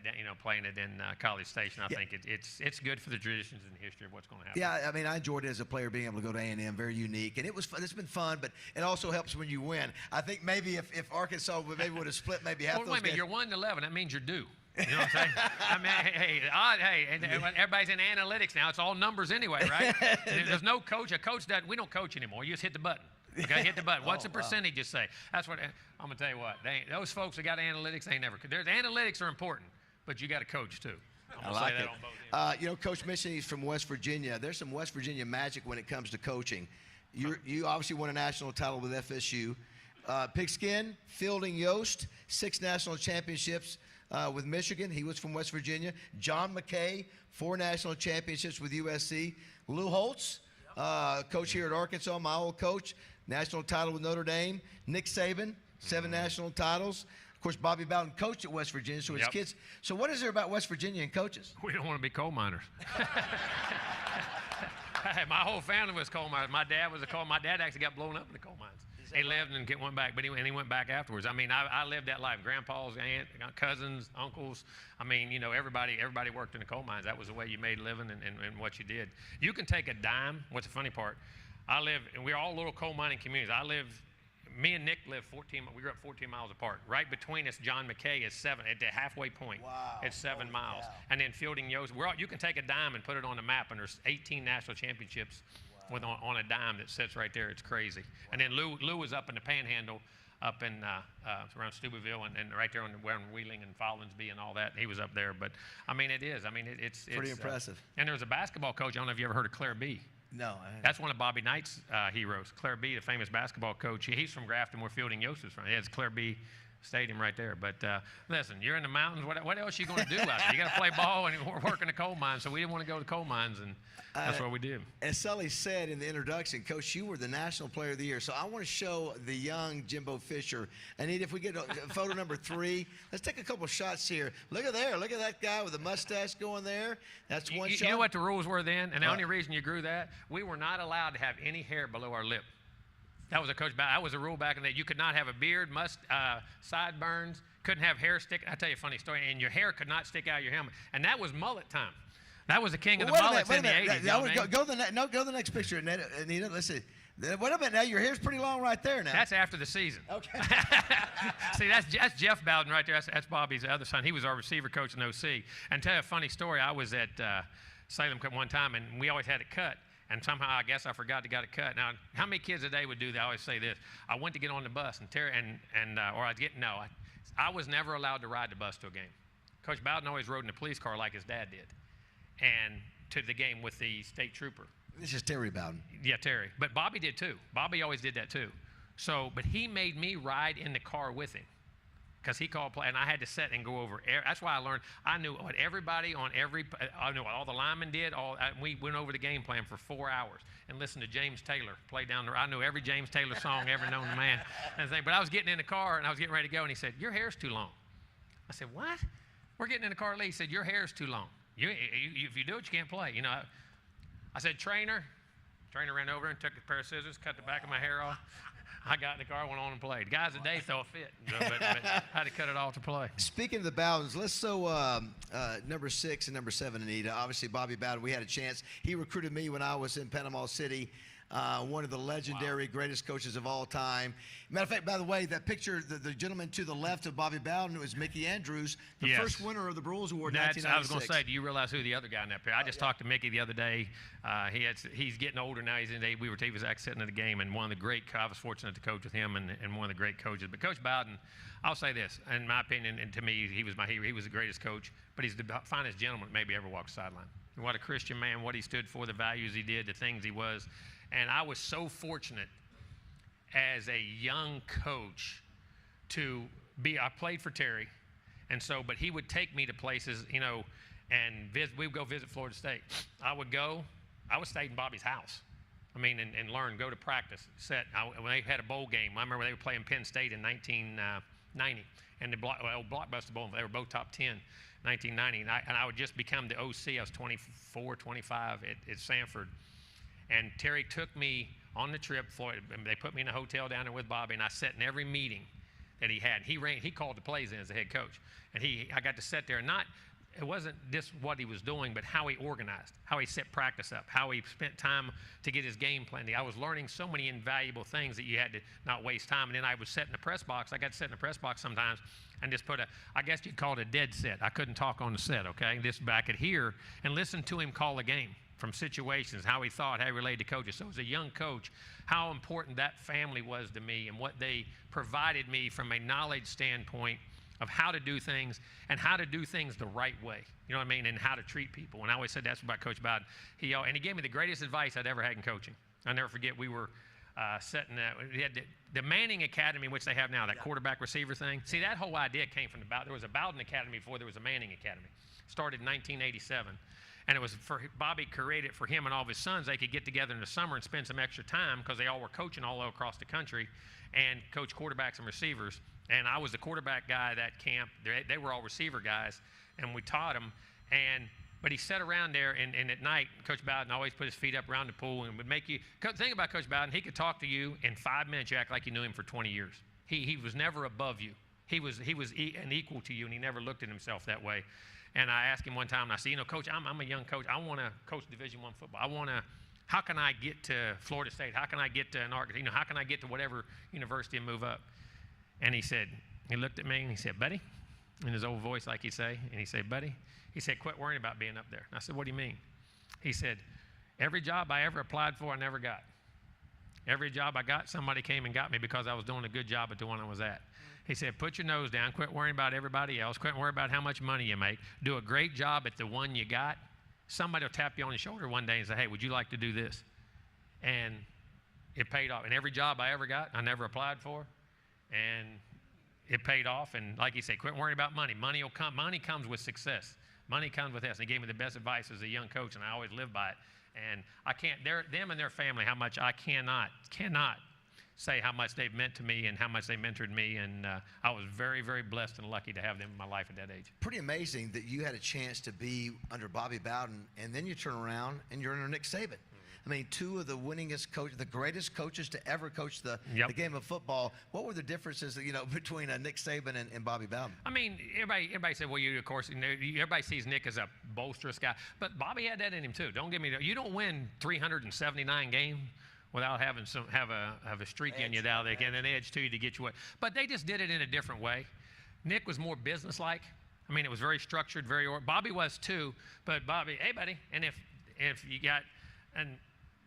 it in College Station. I think it's good for the traditions and the history of what's going to happen. Yeah, I mean, I enjoyed it as a player being able to go to A&M, very unique, and it was fun. It's been fun, but it also helps when you win. I think maybe if Arkansas would have split maybe half those wait a minute, games. you're 1-11. That means you're due. You know what I'm saying? I mean, and everybody's in analytics now. It's all numbers anyway, right? There's no coach. We don't coach anymore. You just hit the button. Okay, hit the button. What's the percentage say? That's what I'm gonna tell you. What those folks that got analytics, they never. Analytics are important, but you got to coach too. I'm gonna say that on both ends. Coach mentioned he's from West Virginia. There's some West Virginia magic when it comes to coaching. You obviously won a national title with FSU. Pigskin, Fielding Yost, 6 national championships with Michigan. He was from West Virginia. John McKay, 4 national championships with USC. Lou Holtz, coach here at Arkansas, my old coach. National title with Notre Dame. Nick Saban, 7 national titles. Of course, Bobby Bowden coached at West Virginia, so his kids. So what is there about West Virginia and coaches? We don't want to be coal miners. My whole family was coal miners. My dad was a coal. My dad actually got blown up in the coal mines. He lived and went back, but he went back afterwards. I mean, I lived that life. Grandpa's aunt, cousins, uncles. I mean, everybody worked in the coal mines. That was the way you made a living and what you did. You can take a dime. What's the funny part? And we're all little coal mining communities. Me and Nick live 14. We grew up 14 miles apart. Right between us, John McKay is 7 at the halfway point. Wow. It's 7 miles. Cow. And then Fielding Yost. You can take a dime and put it on the map, and there's 18 national championships on a dime that sits right there. It's crazy. Wow. And then Lou was up in the Panhandle, up in around Steubenville and right there where Wheeling and Follinsby and all that. He was up there. But I mean, it is. I mean, it's pretty impressive. And there's a basketball coach. I don't know if you ever heard of Claire B. No. That's one of Bobby Knight's heroes. Claire B., the famous basketball coach. He's from Grafton, where Fielding Yost is from. He has Claire B. Stadium right there. But listen, you're in the mountains. What else are you going to do out there? You got to play ball, and we're working the coal mines, so we didn't want to go to the coal mines, and that's what we did. As Sully said in the introduction, Coach, you were the National Player of the Year. So I want to show the young Jimbo Fisher. Anita, if we get photo number 3, let's take a couple shots here. Look at there. Look at that guy with the mustache going there. That's one shot. You know what the rules were then? And the only reason you grew that, we were not allowed to have any hair below our lip. That was that was a rule back in the day. You could not have a beard, sideburns, couldn't have hair sticking. I'll tell you a funny story. And your hair could not stick out of your helmet. And that was mullet time. That was the king of the mullets in the 80s. Go to the next picture, Anita. Let's see. Wait a minute. Now your hair's pretty long right there now. That's after the season. Okay. See, that's Jeff Bowden right there. That's Bobby's other son. He was our receiver coach in OC. And tell you a funny story. I was at Salem one time, and we always had it cut. And somehow I guess I forgot to get it cut. Now, how many kids a day would do that? I always say this. I went to get on the bus I was never allowed to ride the bus to a game. Coach Bowden always rode in a police car like his dad did, and to the game with the state trooper. This is Terry Bowden. Yeah, Terry. But Bobby did too. Bobby always did that too. So, but he made me ride in the car with him, because he called play, and I had to sit and go over. That's why I learned. I knew what everybody I knew what all the linemen did. We went over the game plan for 4 hours and listened to James Taylor play down there. I knew every James Taylor song ever known to man. But I was getting in the car, and I was getting ready to go, and he said, "Your hair's too long." I said, "What?" "We're getting in the car." Lee said, "Your hair's too long. If you do it, you can't play." I said, "Trainer." Trainer ran over and took a pair of scissors, cut the back of my hair off. I got in the car, went on and played. Guys today throw a fit, but I had to cut it off to play. Speaking of the Bowdens, let's number 6 and number 7, Anita. Obviously, Bobby Bowden, we had a chance. He recruited me when I was in Panama City. One of the legendary greatest coaches of all time. Matter of fact, by the way, that picture, the gentleman to the left of Bobby Bowden was Mickey Andrews, the first winner of the Broyles Award in 1996. I was going to say, do you realize who the other guy in that picture? I just talked to Mickey the other day. He's getting older now. He was actually sitting at the game, and one of the great. I was fortunate to coach with him, and one of the great coaches. But Coach Bowden, I'll say this, in my opinion, and to me, he was my hero. He was the greatest coach, but he's the finest gentleman that maybe ever walked the sideline. What a Christian man, what he stood for, the values he did, the things he was. And I was so fortunate as a young coach I played for Terry, but he would take me to places, and we would go visit Florida State. I would stay in Bobby's house. I mean, and learn, go to practice, set. When they had a bowl game, I remember they were playing Penn State in 1990, and the Blockbuster Bowl, they were both top 10, 1990, and I would just become the OC. I was 24, 25 at Sanford, and Terry took me on the trip. They put me in a hotel down there with Bobby, and I sat in every meeting that he had. He called the plays in as the head coach, and I got to sit there. It wasn't just what he was doing, but how he organized, how he set practice up, how he spent time to get his game plan. I was learning so many invaluable things that you had to not waste time. And then I would sit in the press box. I got to sit in the press box sometimes and just I guess you'd call it a dead set. I couldn't talk on the set, okay? Just back at here and listen to him call a game from situations, how he thought, how he related to coaches. So as a young coach, how important that family was to me and what they provided me from a knowledge standpoint of how to do things and how to do things the right way. You know what I mean? And how to treat people. And I always said that's about Coach Bowden. He gave me the greatest advice I'd ever had in coaching. I'll never forget, we were we had the Manning Academy, which they have now, that quarterback receiver thing. See, that whole idea came from there was a Bowden Academy before there was a Manning Academy. Started in 1987. And it was Bobby created for him and all of his sons. They could get together in the summer and spend some extra time because they all were coaching all across the country and coach quarterbacks and receivers. And I was the quarterback guy at that camp. They were all receiver guys, and we taught them. But he sat around there, and at night, Coach Bowden always put his feet up around the pool and would make you – the thing about Coach Bowden, he could talk to you in 5 minutes. You act like you knew him for 20 years. He was never above you. He was an equal to you, and he never looked at himself that way. And I asked him one time, and I said, Coach, I'm a young coach. I want to coach Division I football. How can I get to Florida State? How can I get to how can I get to whatever university and move up? And he looked at me and he said, buddy, in his old voice like he'd say, and he said, buddy, he said, quit worrying about being up there. And I said, what do you mean? He said, every job I ever applied for, I never got. Every job I got, somebody came and got me because I was doing a good job at the one I was at. He said, put your nose down, quit worrying about everybody else, quit worrying about how much money you make, do a great job at the one you got. Somebody will tap you on the shoulder one day and say, hey, would you like to do this? And it paid off. And every job I ever got, I never applied for. And it paid off. And like he said, quit worrying about money. Money will come. Money comes with success. Money comes with this. And he gave me the best advice as a young coach, and I always live by it. And I can't, them and their family, how much I cannot say how much they've meant to me and how much they mentored me. And I was very, very blessed and lucky to have them in my life at that age. Pretty amazing that you had a chance to be under Bobby Bowden, and then you turn around and you're under Nick Saban. I mean, two of the winningest coaches, the greatest coaches to ever coach the game of football. What were the differences, between Nick Saban and Bobby Bowden? I mean, everybody said, well, of course, everybody sees Nick as a boisterous guy, but Bobby had that in him too. Don't get me wrong. You don't win 379 games without having have a streak in you now, and an edge to you to get you away. But they just did it in a different way. Nick was more businesslike. I mean, it was very structured, Bobby was too. But Bobby, hey buddy, and if you got and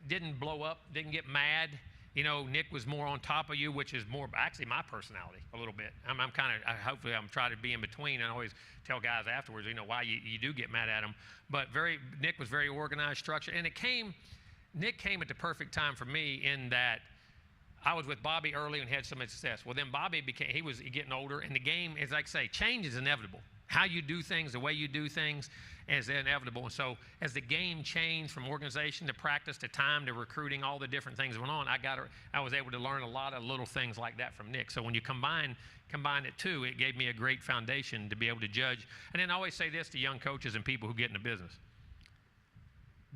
didn't blow up, didn't get mad. Nick was more on top of you, which is more actually my personality a little bit. I'm hopefully I'm trying to be in between and always tell guys afterwards, why you do get mad at him. But Nick was very organized, structured, and Nick came at the perfect time for me in that I was with Bobby early and had some success. Well, then Bobby he was getting older, and the game is like I say, change is inevitable. How you do things, the way you do things is inevitable. And so as the game changed from organization to practice to time to recruiting, all the different things went on, I was able to learn a lot of little things like that from Nick. So when you combine it too, it gave me a great foundation to be able to judge. And then I always say this to young coaches and people who get in the business.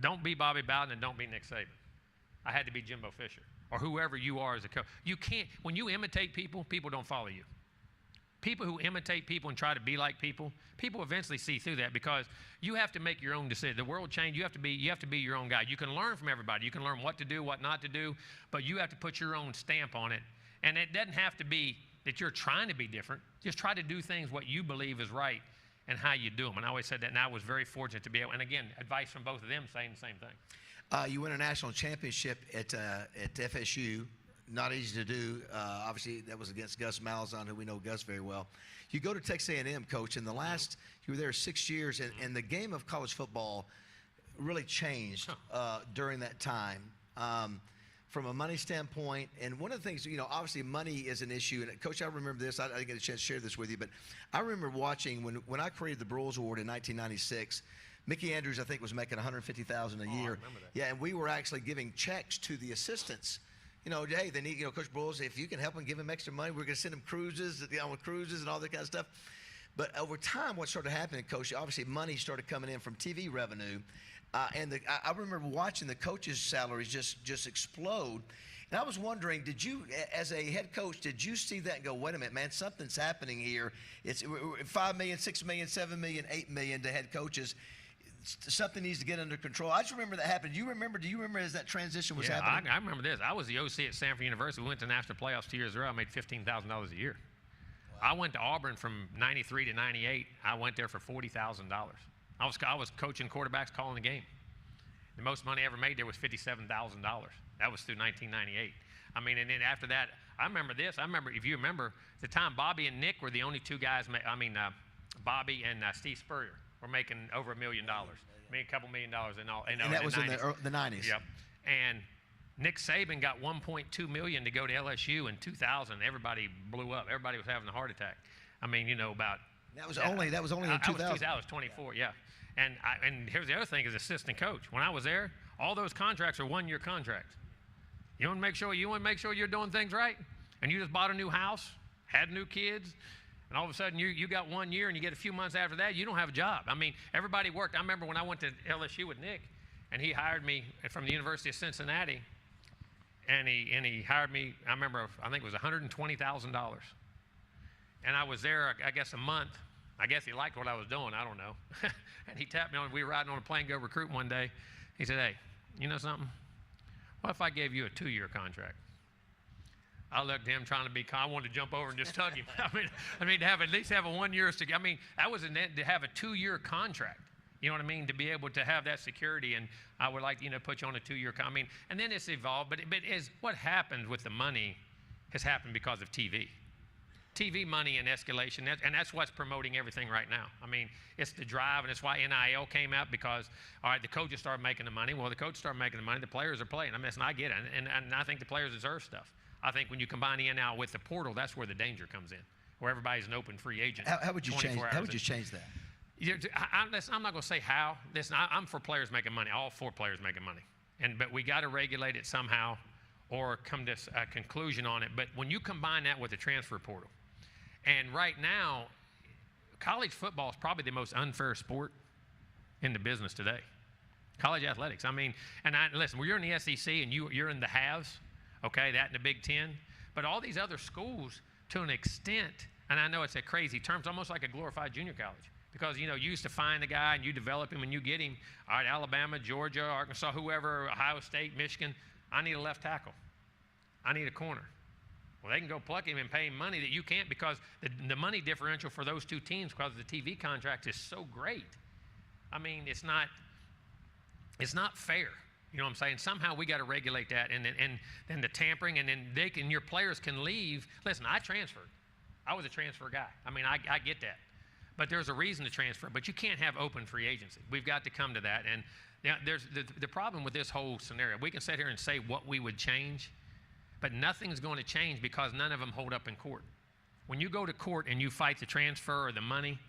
Don't be Bobby Bowden and don't be Nick Saban. I had to be Jimbo Fisher or whoever you are as a coach. You can't, when you imitate people, people don't follow you. People who imitate people and try to be like people eventually see through that because you have to make your own decision. The world changed. You have to be your own guy. You can learn from everybody. You can learn what to do, what not to do, but you have to put your own stamp on it. And it doesn't have to be that you're trying to be different. Just try to do things what you believe is right and how you do them. And I always said that, and I was very fortunate to be able, and again, advice from both of them saying the same thing. You win a national championship at FSU. Not easy to do. Obviously, that was against Gus Malzahn, who we know Gus very well. You go to Texas A&M, Coach, and you were there 6 years, and the game of college football really changed during that time from a money standpoint. And one of the things, obviously money is an issue. And, Coach, I remember this. I didn't get a chance to share this with you, but I remember watching when I created the Broyles Award in 1996, Mickey Andrews, I think, was making $150,000 a year. I remember that. Yeah, and we were actually giving checks to the assistants. You know, hey, they need, Coach Broyles, if you can help them, give them extra money, we're going to send them cruises, cruises and all that kind of stuff. But over time, what started happening, Coach, obviously money started coming in from TV revenue. And I remember watching the coaches' salaries just explode. And I was wondering, did you, as a head coach, did you see that and go, wait a minute, man, something's happening here. It's $5 million, $6 million, $7 million, $8 million to head coaches. Something needs to get under control. I just remember that happened. Do you remember as that transition was happening? I remember this. I was the OC at Stanford University. We went to national playoffs 2 years in a row. I made $15,000 a year. Wow. I went to Auburn from 93 to 98. I went there for $40,000. I was coaching quarterbacks, calling the game. The most money I ever made there was $57,000. That was through 1998. I mean, and then after that, I remember this. I remember, if you remember, the time Bobby and Nick were the only two guys, Bobby and Steve Spurrier were making over $1 million. A couple $1 million in all. And that was in the 90s. Yep. And Nick Saban got $1.2 million to go to LSU in 2000. Everybody blew up. Everybody was having a heart attack. I mean, about. That was only in 2000. I was 24, yeah. And here's the other thing as assistant coach. When I was there, all those contracts are 1-year contracts. You want to make sure you're doing things right, and you just bought a new house, had new kids, and all of a sudden you got 1 year and you get a few months after that, you don't have a job. I mean, everybody worked. I remember when I went to LSU with Nick, and he hired me from the University of Cincinnati, and he hired me, I think it was $120,000. And I was there, I guess, a month. I guess he liked what I was doing, I don't know. And he tapped me on, we were riding on a plane, go recruit one day. He said, hey, you know something? What if I gave you a 2-year contract? I looked at him trying to be calm. I wanted to jump over and just tug him. I mean, to have at least have a 1 year. I mean, that was to have a 2-year contract. You know what I mean? To be able to have that security, and I would like put you on a 2-year contract. I mean, and then it's evolved. But what happened with the money has happened because of TV. TV money and escalation, and that's what's promoting everything right now. I mean, it's the drive, and it's why NIL came out because, all right, the coaches started making the money. Well, the coaches started making the money. The players are playing. I mean, I get it, and I think the players deserve stuff. I think when you combine the NIL with the portal, that's where the danger comes in, where everybody's an open free agent. How would you change? How would you change that? I'm not going to say how. Listen, I'm for players making money. All 4 players making money, but we got to regulate it somehow, or come to a conclusion on it. But when you combine that with the transfer portal, and right now, college football is probably the most unfair sport in the business today. College athletics. I mean, listen, when you're in the SEC and you're in the haves, okay, that in the Big Ten, but all these other schools, to an extent, and I know it's a crazy term, it's almost like a glorified junior college, because you used to find a guy and you develop him and you get him. All right, Alabama, Georgia, Arkansas, whoever, Ohio State, Michigan. I need a left tackle. I need a corner. Well, they can go pluck him and pay him money that you can't, because the money differential for those 2 teams because of the TV contract is so great. I mean, it's not fair. You know what I'm saying? Somehow we got to regulate that, and then the tampering, and then your players can leave. Listen, I transferred. I was a transfer guy. I mean, I get that. But there's a reason to transfer. But you can't have open free agency. We've got to come to that. And there's the problem with this whole scenario. We can sit here and say what we would change, but nothing's going to change because none of them hold up in court. When you go to court and you fight the transfer or the money,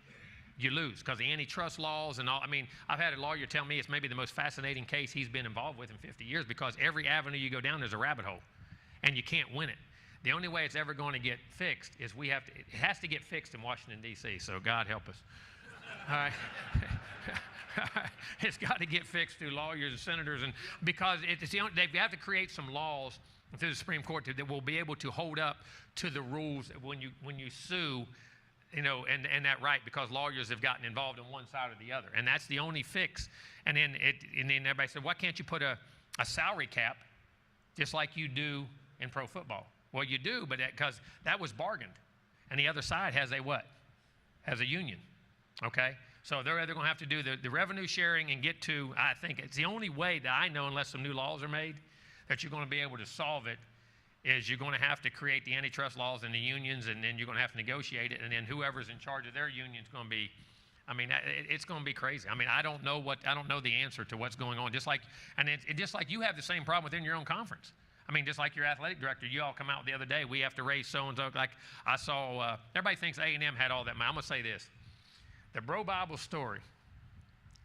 you lose because the antitrust laws and all. I mean, I've had a lawyer tell me it's maybe the most fascinating case he's been involved with in 50 years because every avenue you go down, there's a rabbit hole, and you can't win it. The only way it's ever going to get fixed is it has to get fixed in Washington, D.C., so God help us. All right. It's got to get fixed through lawyers and senators, and because they have to create some laws through the Supreme Court that will be able to hold up to the rules when you sue, and that right, because lawyers have gotten involved on one side or the other, and that's the only fix. And then everybody said, why can't you put a salary cap just like you do in pro football? Well, you do, but because that was bargained, and the other side has a what? Has a union, okay? So they're either going to have to do the revenue sharing and get to, I think it's the only way that I know, unless some new laws are made, that you're going to be able to solve it, is you're going to have to create the antitrust laws and the unions, and then you're going to have to negotiate it, and then whoever's in charge of their union is going to be, I mean, it's going to be crazy. I mean, I don't know the answer to what's going on. Just like you have the same problem within your own conference. I mean, just like your athletic director, you all come out the other day, we have to raise so-and-so. Like I saw, everybody thinks A&M had all that money. I'm going to say this. The Bro Bible story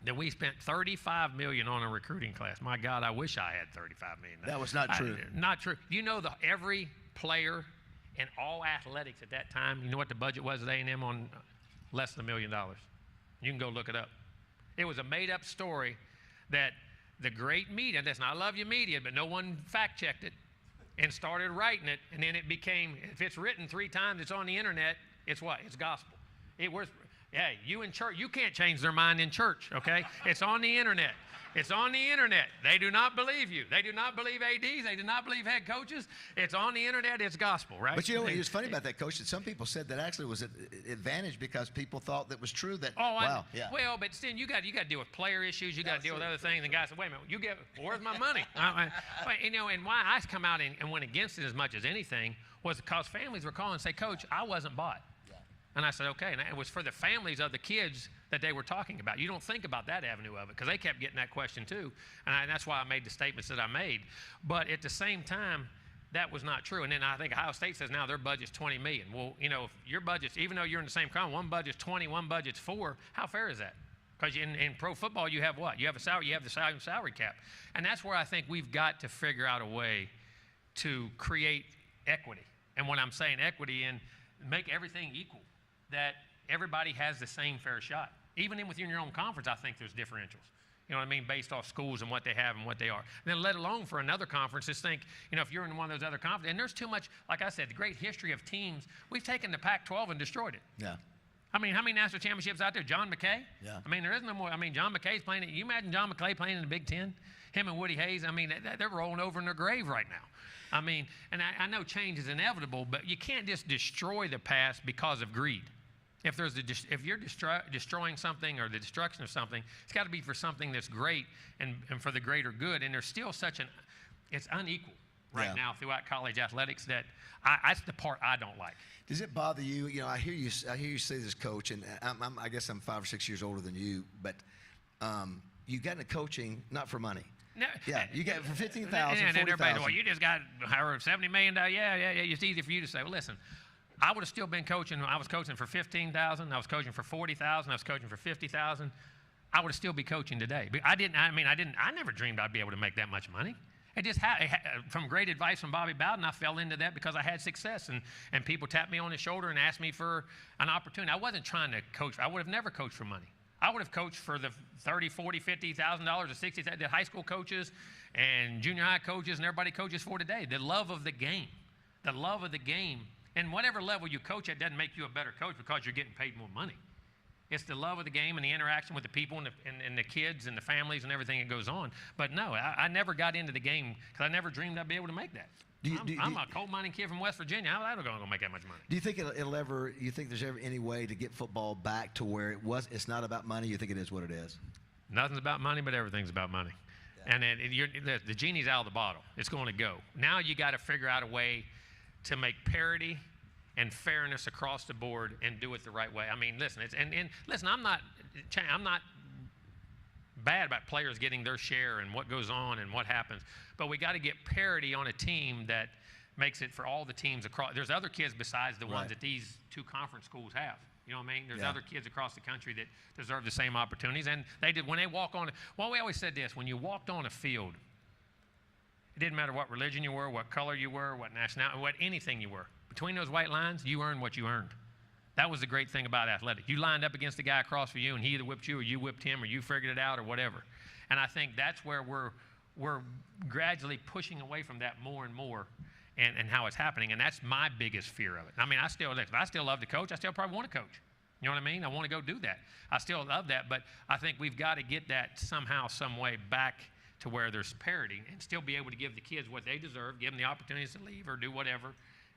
that we spent $35 million on a recruiting class. My God, I wish I had $35 million. That was not true. Not true. You know, every player in all athletics at that time, you know what the budget was at A&M on less than $1 million? You can go look it up. It was a made-up story that the great media, listen, I love your media, but no one fact-checked it and started writing it, and then it became, if it's written 3 times, it's on the internet, it's what? It's gospel. Hey, you in church, you can't change their mind in church, okay? It's on the internet. It's on the internet. They do not believe you. They do not believe ADs. They do not believe head coaches. It's on the internet. It's gospel, right? But you know what was funny about that, Coach? That some people said that actually was an advantage because people thought that was true. That yeah. Well, but still, you got to deal with player issues. You got to deal with other things. And guys said, "Wait a minute, where's my money?" You know, and why I come out and went against it as much as anything was because families were calling and say, "Coach, I wasn't bought." And I said, okay, and it was for the families of the kids that they were talking about. You don't think about that avenue of it because they kept getting that question too. And that's why I made the statements that I made. But at the same time, that was not true. And then I think Ohio State says now their budget's $20 million. Well, you know, if your budget's, even though you're in the same conference, one budget's 20, one budget's 4, how fair is that? Because in pro football, you have what? You have a salary, you have the salary cap. And that's where I think we've got to figure out a way to create equity. And when I'm saying equity, and make everything equal, that everybody has the same fair shot. Even within your own conference, I think there's differentials. You know what I mean? Based off schools and what they have and what they are. And then let alone for another conference, just think, you know, if you're in one of those other conferences, and there's too much, like I said, the great history of teams. We've taken the Pac-12 and destroyed it. Yeah. I mean, how many national championships out there? John McKay? Yeah. I mean, there is no more. I mean, John McKay's playing. You imagine John McKay playing in the Big Ten? Him and Woody Hayes, I mean, they're rolling over in their grave right now. I mean, and I know change is inevitable, but you can't just destroy the past because of greed. If you're destroying something or the destruction of something, it's got to be for something that's great and for the greater good. And there's still it's unequal right now throughout college athletics that's the part I don't like. Does it bother you? You know, I hear you say this, Coach, and I guess I'm 5 or 6 years older than you, but you got into coaching not for money. No, yeah, you got it for $15,000, and everybody, $40,000. well, you just got $70 million. Yeah. It's easy for you to say, well, listen, I would have still been coaching. I was coaching for $15,000. I was coaching for $40,000. I was coaching for $50,000. I would still be coaching today. But I never dreamed I'd be able to make that much money. It just from great advice from Bobby Bowden, I fell into that because I had success, and people tapped me on the shoulder and asked me for an opportunity. I wasn't trying to coach. I would have never coached for money. I would have coached for the $30,000, $40,000, $50,000 or $60,000 that high school coaches and junior high coaches and everybody coaches for today. The love of the game. The love of the game. And whatever level you coach at doesn't make you a better coach because you're getting paid more money. It's the love of the game and the interaction with the people and the kids and the families and everything that goes on. But no, I never got into the game because I never dreamed I'd be able to make that. I'm a coal mining kid from West Virginia. How am I going to make that much money? Do you think you think there's ever any way to get football back to where it's not about money? You think it is what it is? Nothing's about money, but everything's about money. Yeah. And the genie's out of the bottle. It's going to go. Now you got to figure out a way to make parity and fairness across the board and do it the right way. I mean, listen, listen, I'm not bad about players getting their share and what goes on and what happens, but we got to get parity on a team that makes it for all the teams across. There's other kids besides the ones that these 2 conference schools have. You know what I mean? There's other kids across the country that deserve the same opportunities, and they did when they walk on. Well, we always said this: when you walked on a field, it didn't matter what religion you were, what color you were, what nationality, what anything you were. Between those white lines, you earned what you earned. That was the great thing about athletics. You lined up against the guy across from you, and he either whipped you or you whipped him or you figured it out or whatever. And I think that's where we're gradually pushing away from that more and more and how it's happening. And that's my biggest fear of it. I mean, I still love to coach. I still probably want to coach. You know what I mean? I want to go do that. I still love that. But I think we've got to get that somehow, some way back to where there's parity and still be able to give the kids what they deserve, give them the opportunities to leave or do whatever.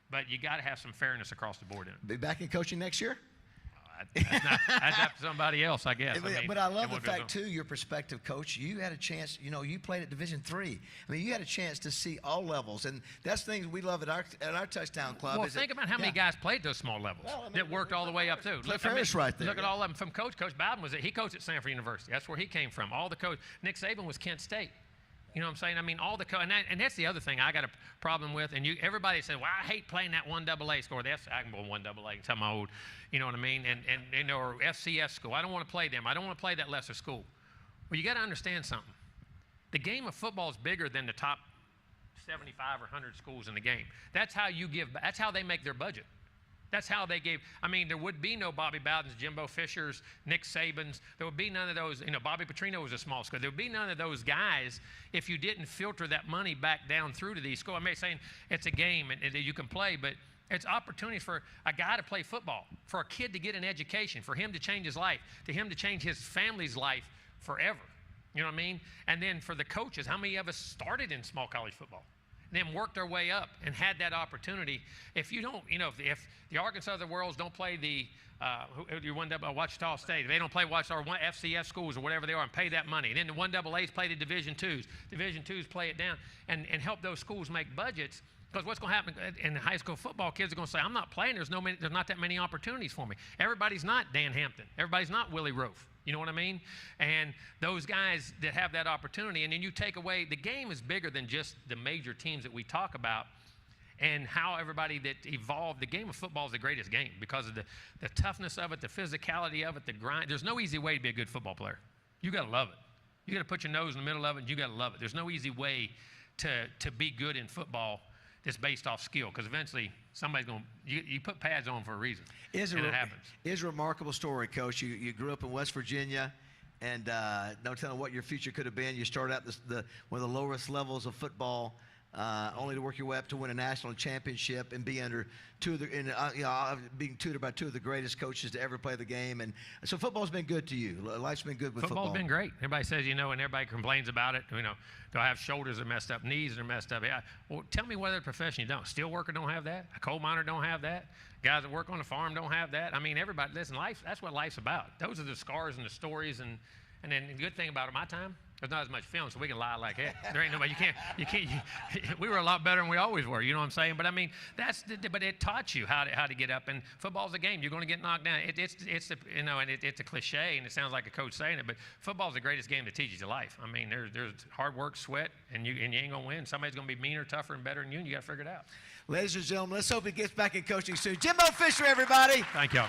But you got to have some fairness across the board in it. Be back in coaching next year? That's up to somebody else, I guess. But I love the fact, too, your perspective, Coach. You had a chance, you played at Division III. I mean, you had a chance to see all levels. And that's things we love at our touchdown club. Well, think about how many guys played those small levels that worked all the way up, too. Look right there. Look at all of them. From Coach Bowden he coached at Sanford University. That's where he came from. All the coach. Nick Saban was Kent State. You know what I'm saying? I mean, all the and that's the other thing I got a problem with. And everybody said, "Well, I hate playing that 1AA score." I can go 1AA until I'm old. You know what I mean? And or FCS school. I don't want to play them. I don't want to play that lesser school. Well, you got to understand something. The game of football is bigger than the top 75 or 100 schools in the game. That's how you give. That's how they make their budget. That's how they gave. I mean, there would be no Bobby Bowden's, Jimbo Fishers, Nick Saban's. There would be none of those. You know, Bobby Petrino was a small school. There would be none of those guys if you didn't filter that money back down through to these schools. I'm not saying it's a game and you can play, but it's opportunities for a guy to play football, for a kid to get an education, for him to change his life, to him to change his family's life forever. You know what I mean? And then for the coaches, how many of us started in small college football? Then worked our way up and had that opportunity. If you don't, you know, if the Arkansas of the worlds don't play the Wichita State, if they don't play Wichita or FCS schools or whatever they are and pay that money, and then the 1AA's play the Division IIs, Division IIs play it down and help those schools make budgets. Because what's going to happen in high school football, kids are going to say, I'm not playing. There's not that many opportunities for me. Everybody's not Dan Hampton. Everybody's not Willie Roaf. You know what I mean? And those guys that have that opportunity, and then you take away, the game is bigger than just the major teams that we talk about and how everybody that evolved. The game of football is the greatest game because of the toughness of it, the physicality of it, the grind. There's no easy way to be a good football player. You got to love it. You got to put your nose in the middle of it, and you got to love it. There's no easy way to be good in football that's based off skill, because eventually somebody's going to, you put pads on for a reason, and it happens. It's a remarkable story, Coach. You grew up in West Virginia, and no telling what your future could have been. You started out one of the lowest levels of football, only to work your way up to win a national championship and be under being tutored by two of the greatest coaches to ever play the game. And so football's been good to you. Life's been good with football. Football's been great. Everybody says, you know, and everybody complains about it. You know, do I have shoulders that are messed up, knees that are messed up? Yeah. Well, tell me what other profession you don't. Steel worker don't have that. A coal miner don't have that. Guys that work on the farm don't have that. I mean, everybody, listen, life, that's what life's about. Those are the scars and the stories. And then the good thing about my time, there's not as much film, so we can lie like heck. There ain't nobody. We were a lot better than we always were. You know what I'm saying? But I mean, but it taught you how to get up. And football's a game. You're going to get knocked down. It's a cliche, and it sounds like a coach saying it. But football's the greatest game that teaches you life. I mean, there's hard work, sweat, and you ain't gonna win. Somebody's gonna be meaner, tougher, and better than you. And you got to figure it out. Ladies and gentlemen, let's hope he gets back in coaching soon. Jimbo Fisher, everybody. Thank y'all.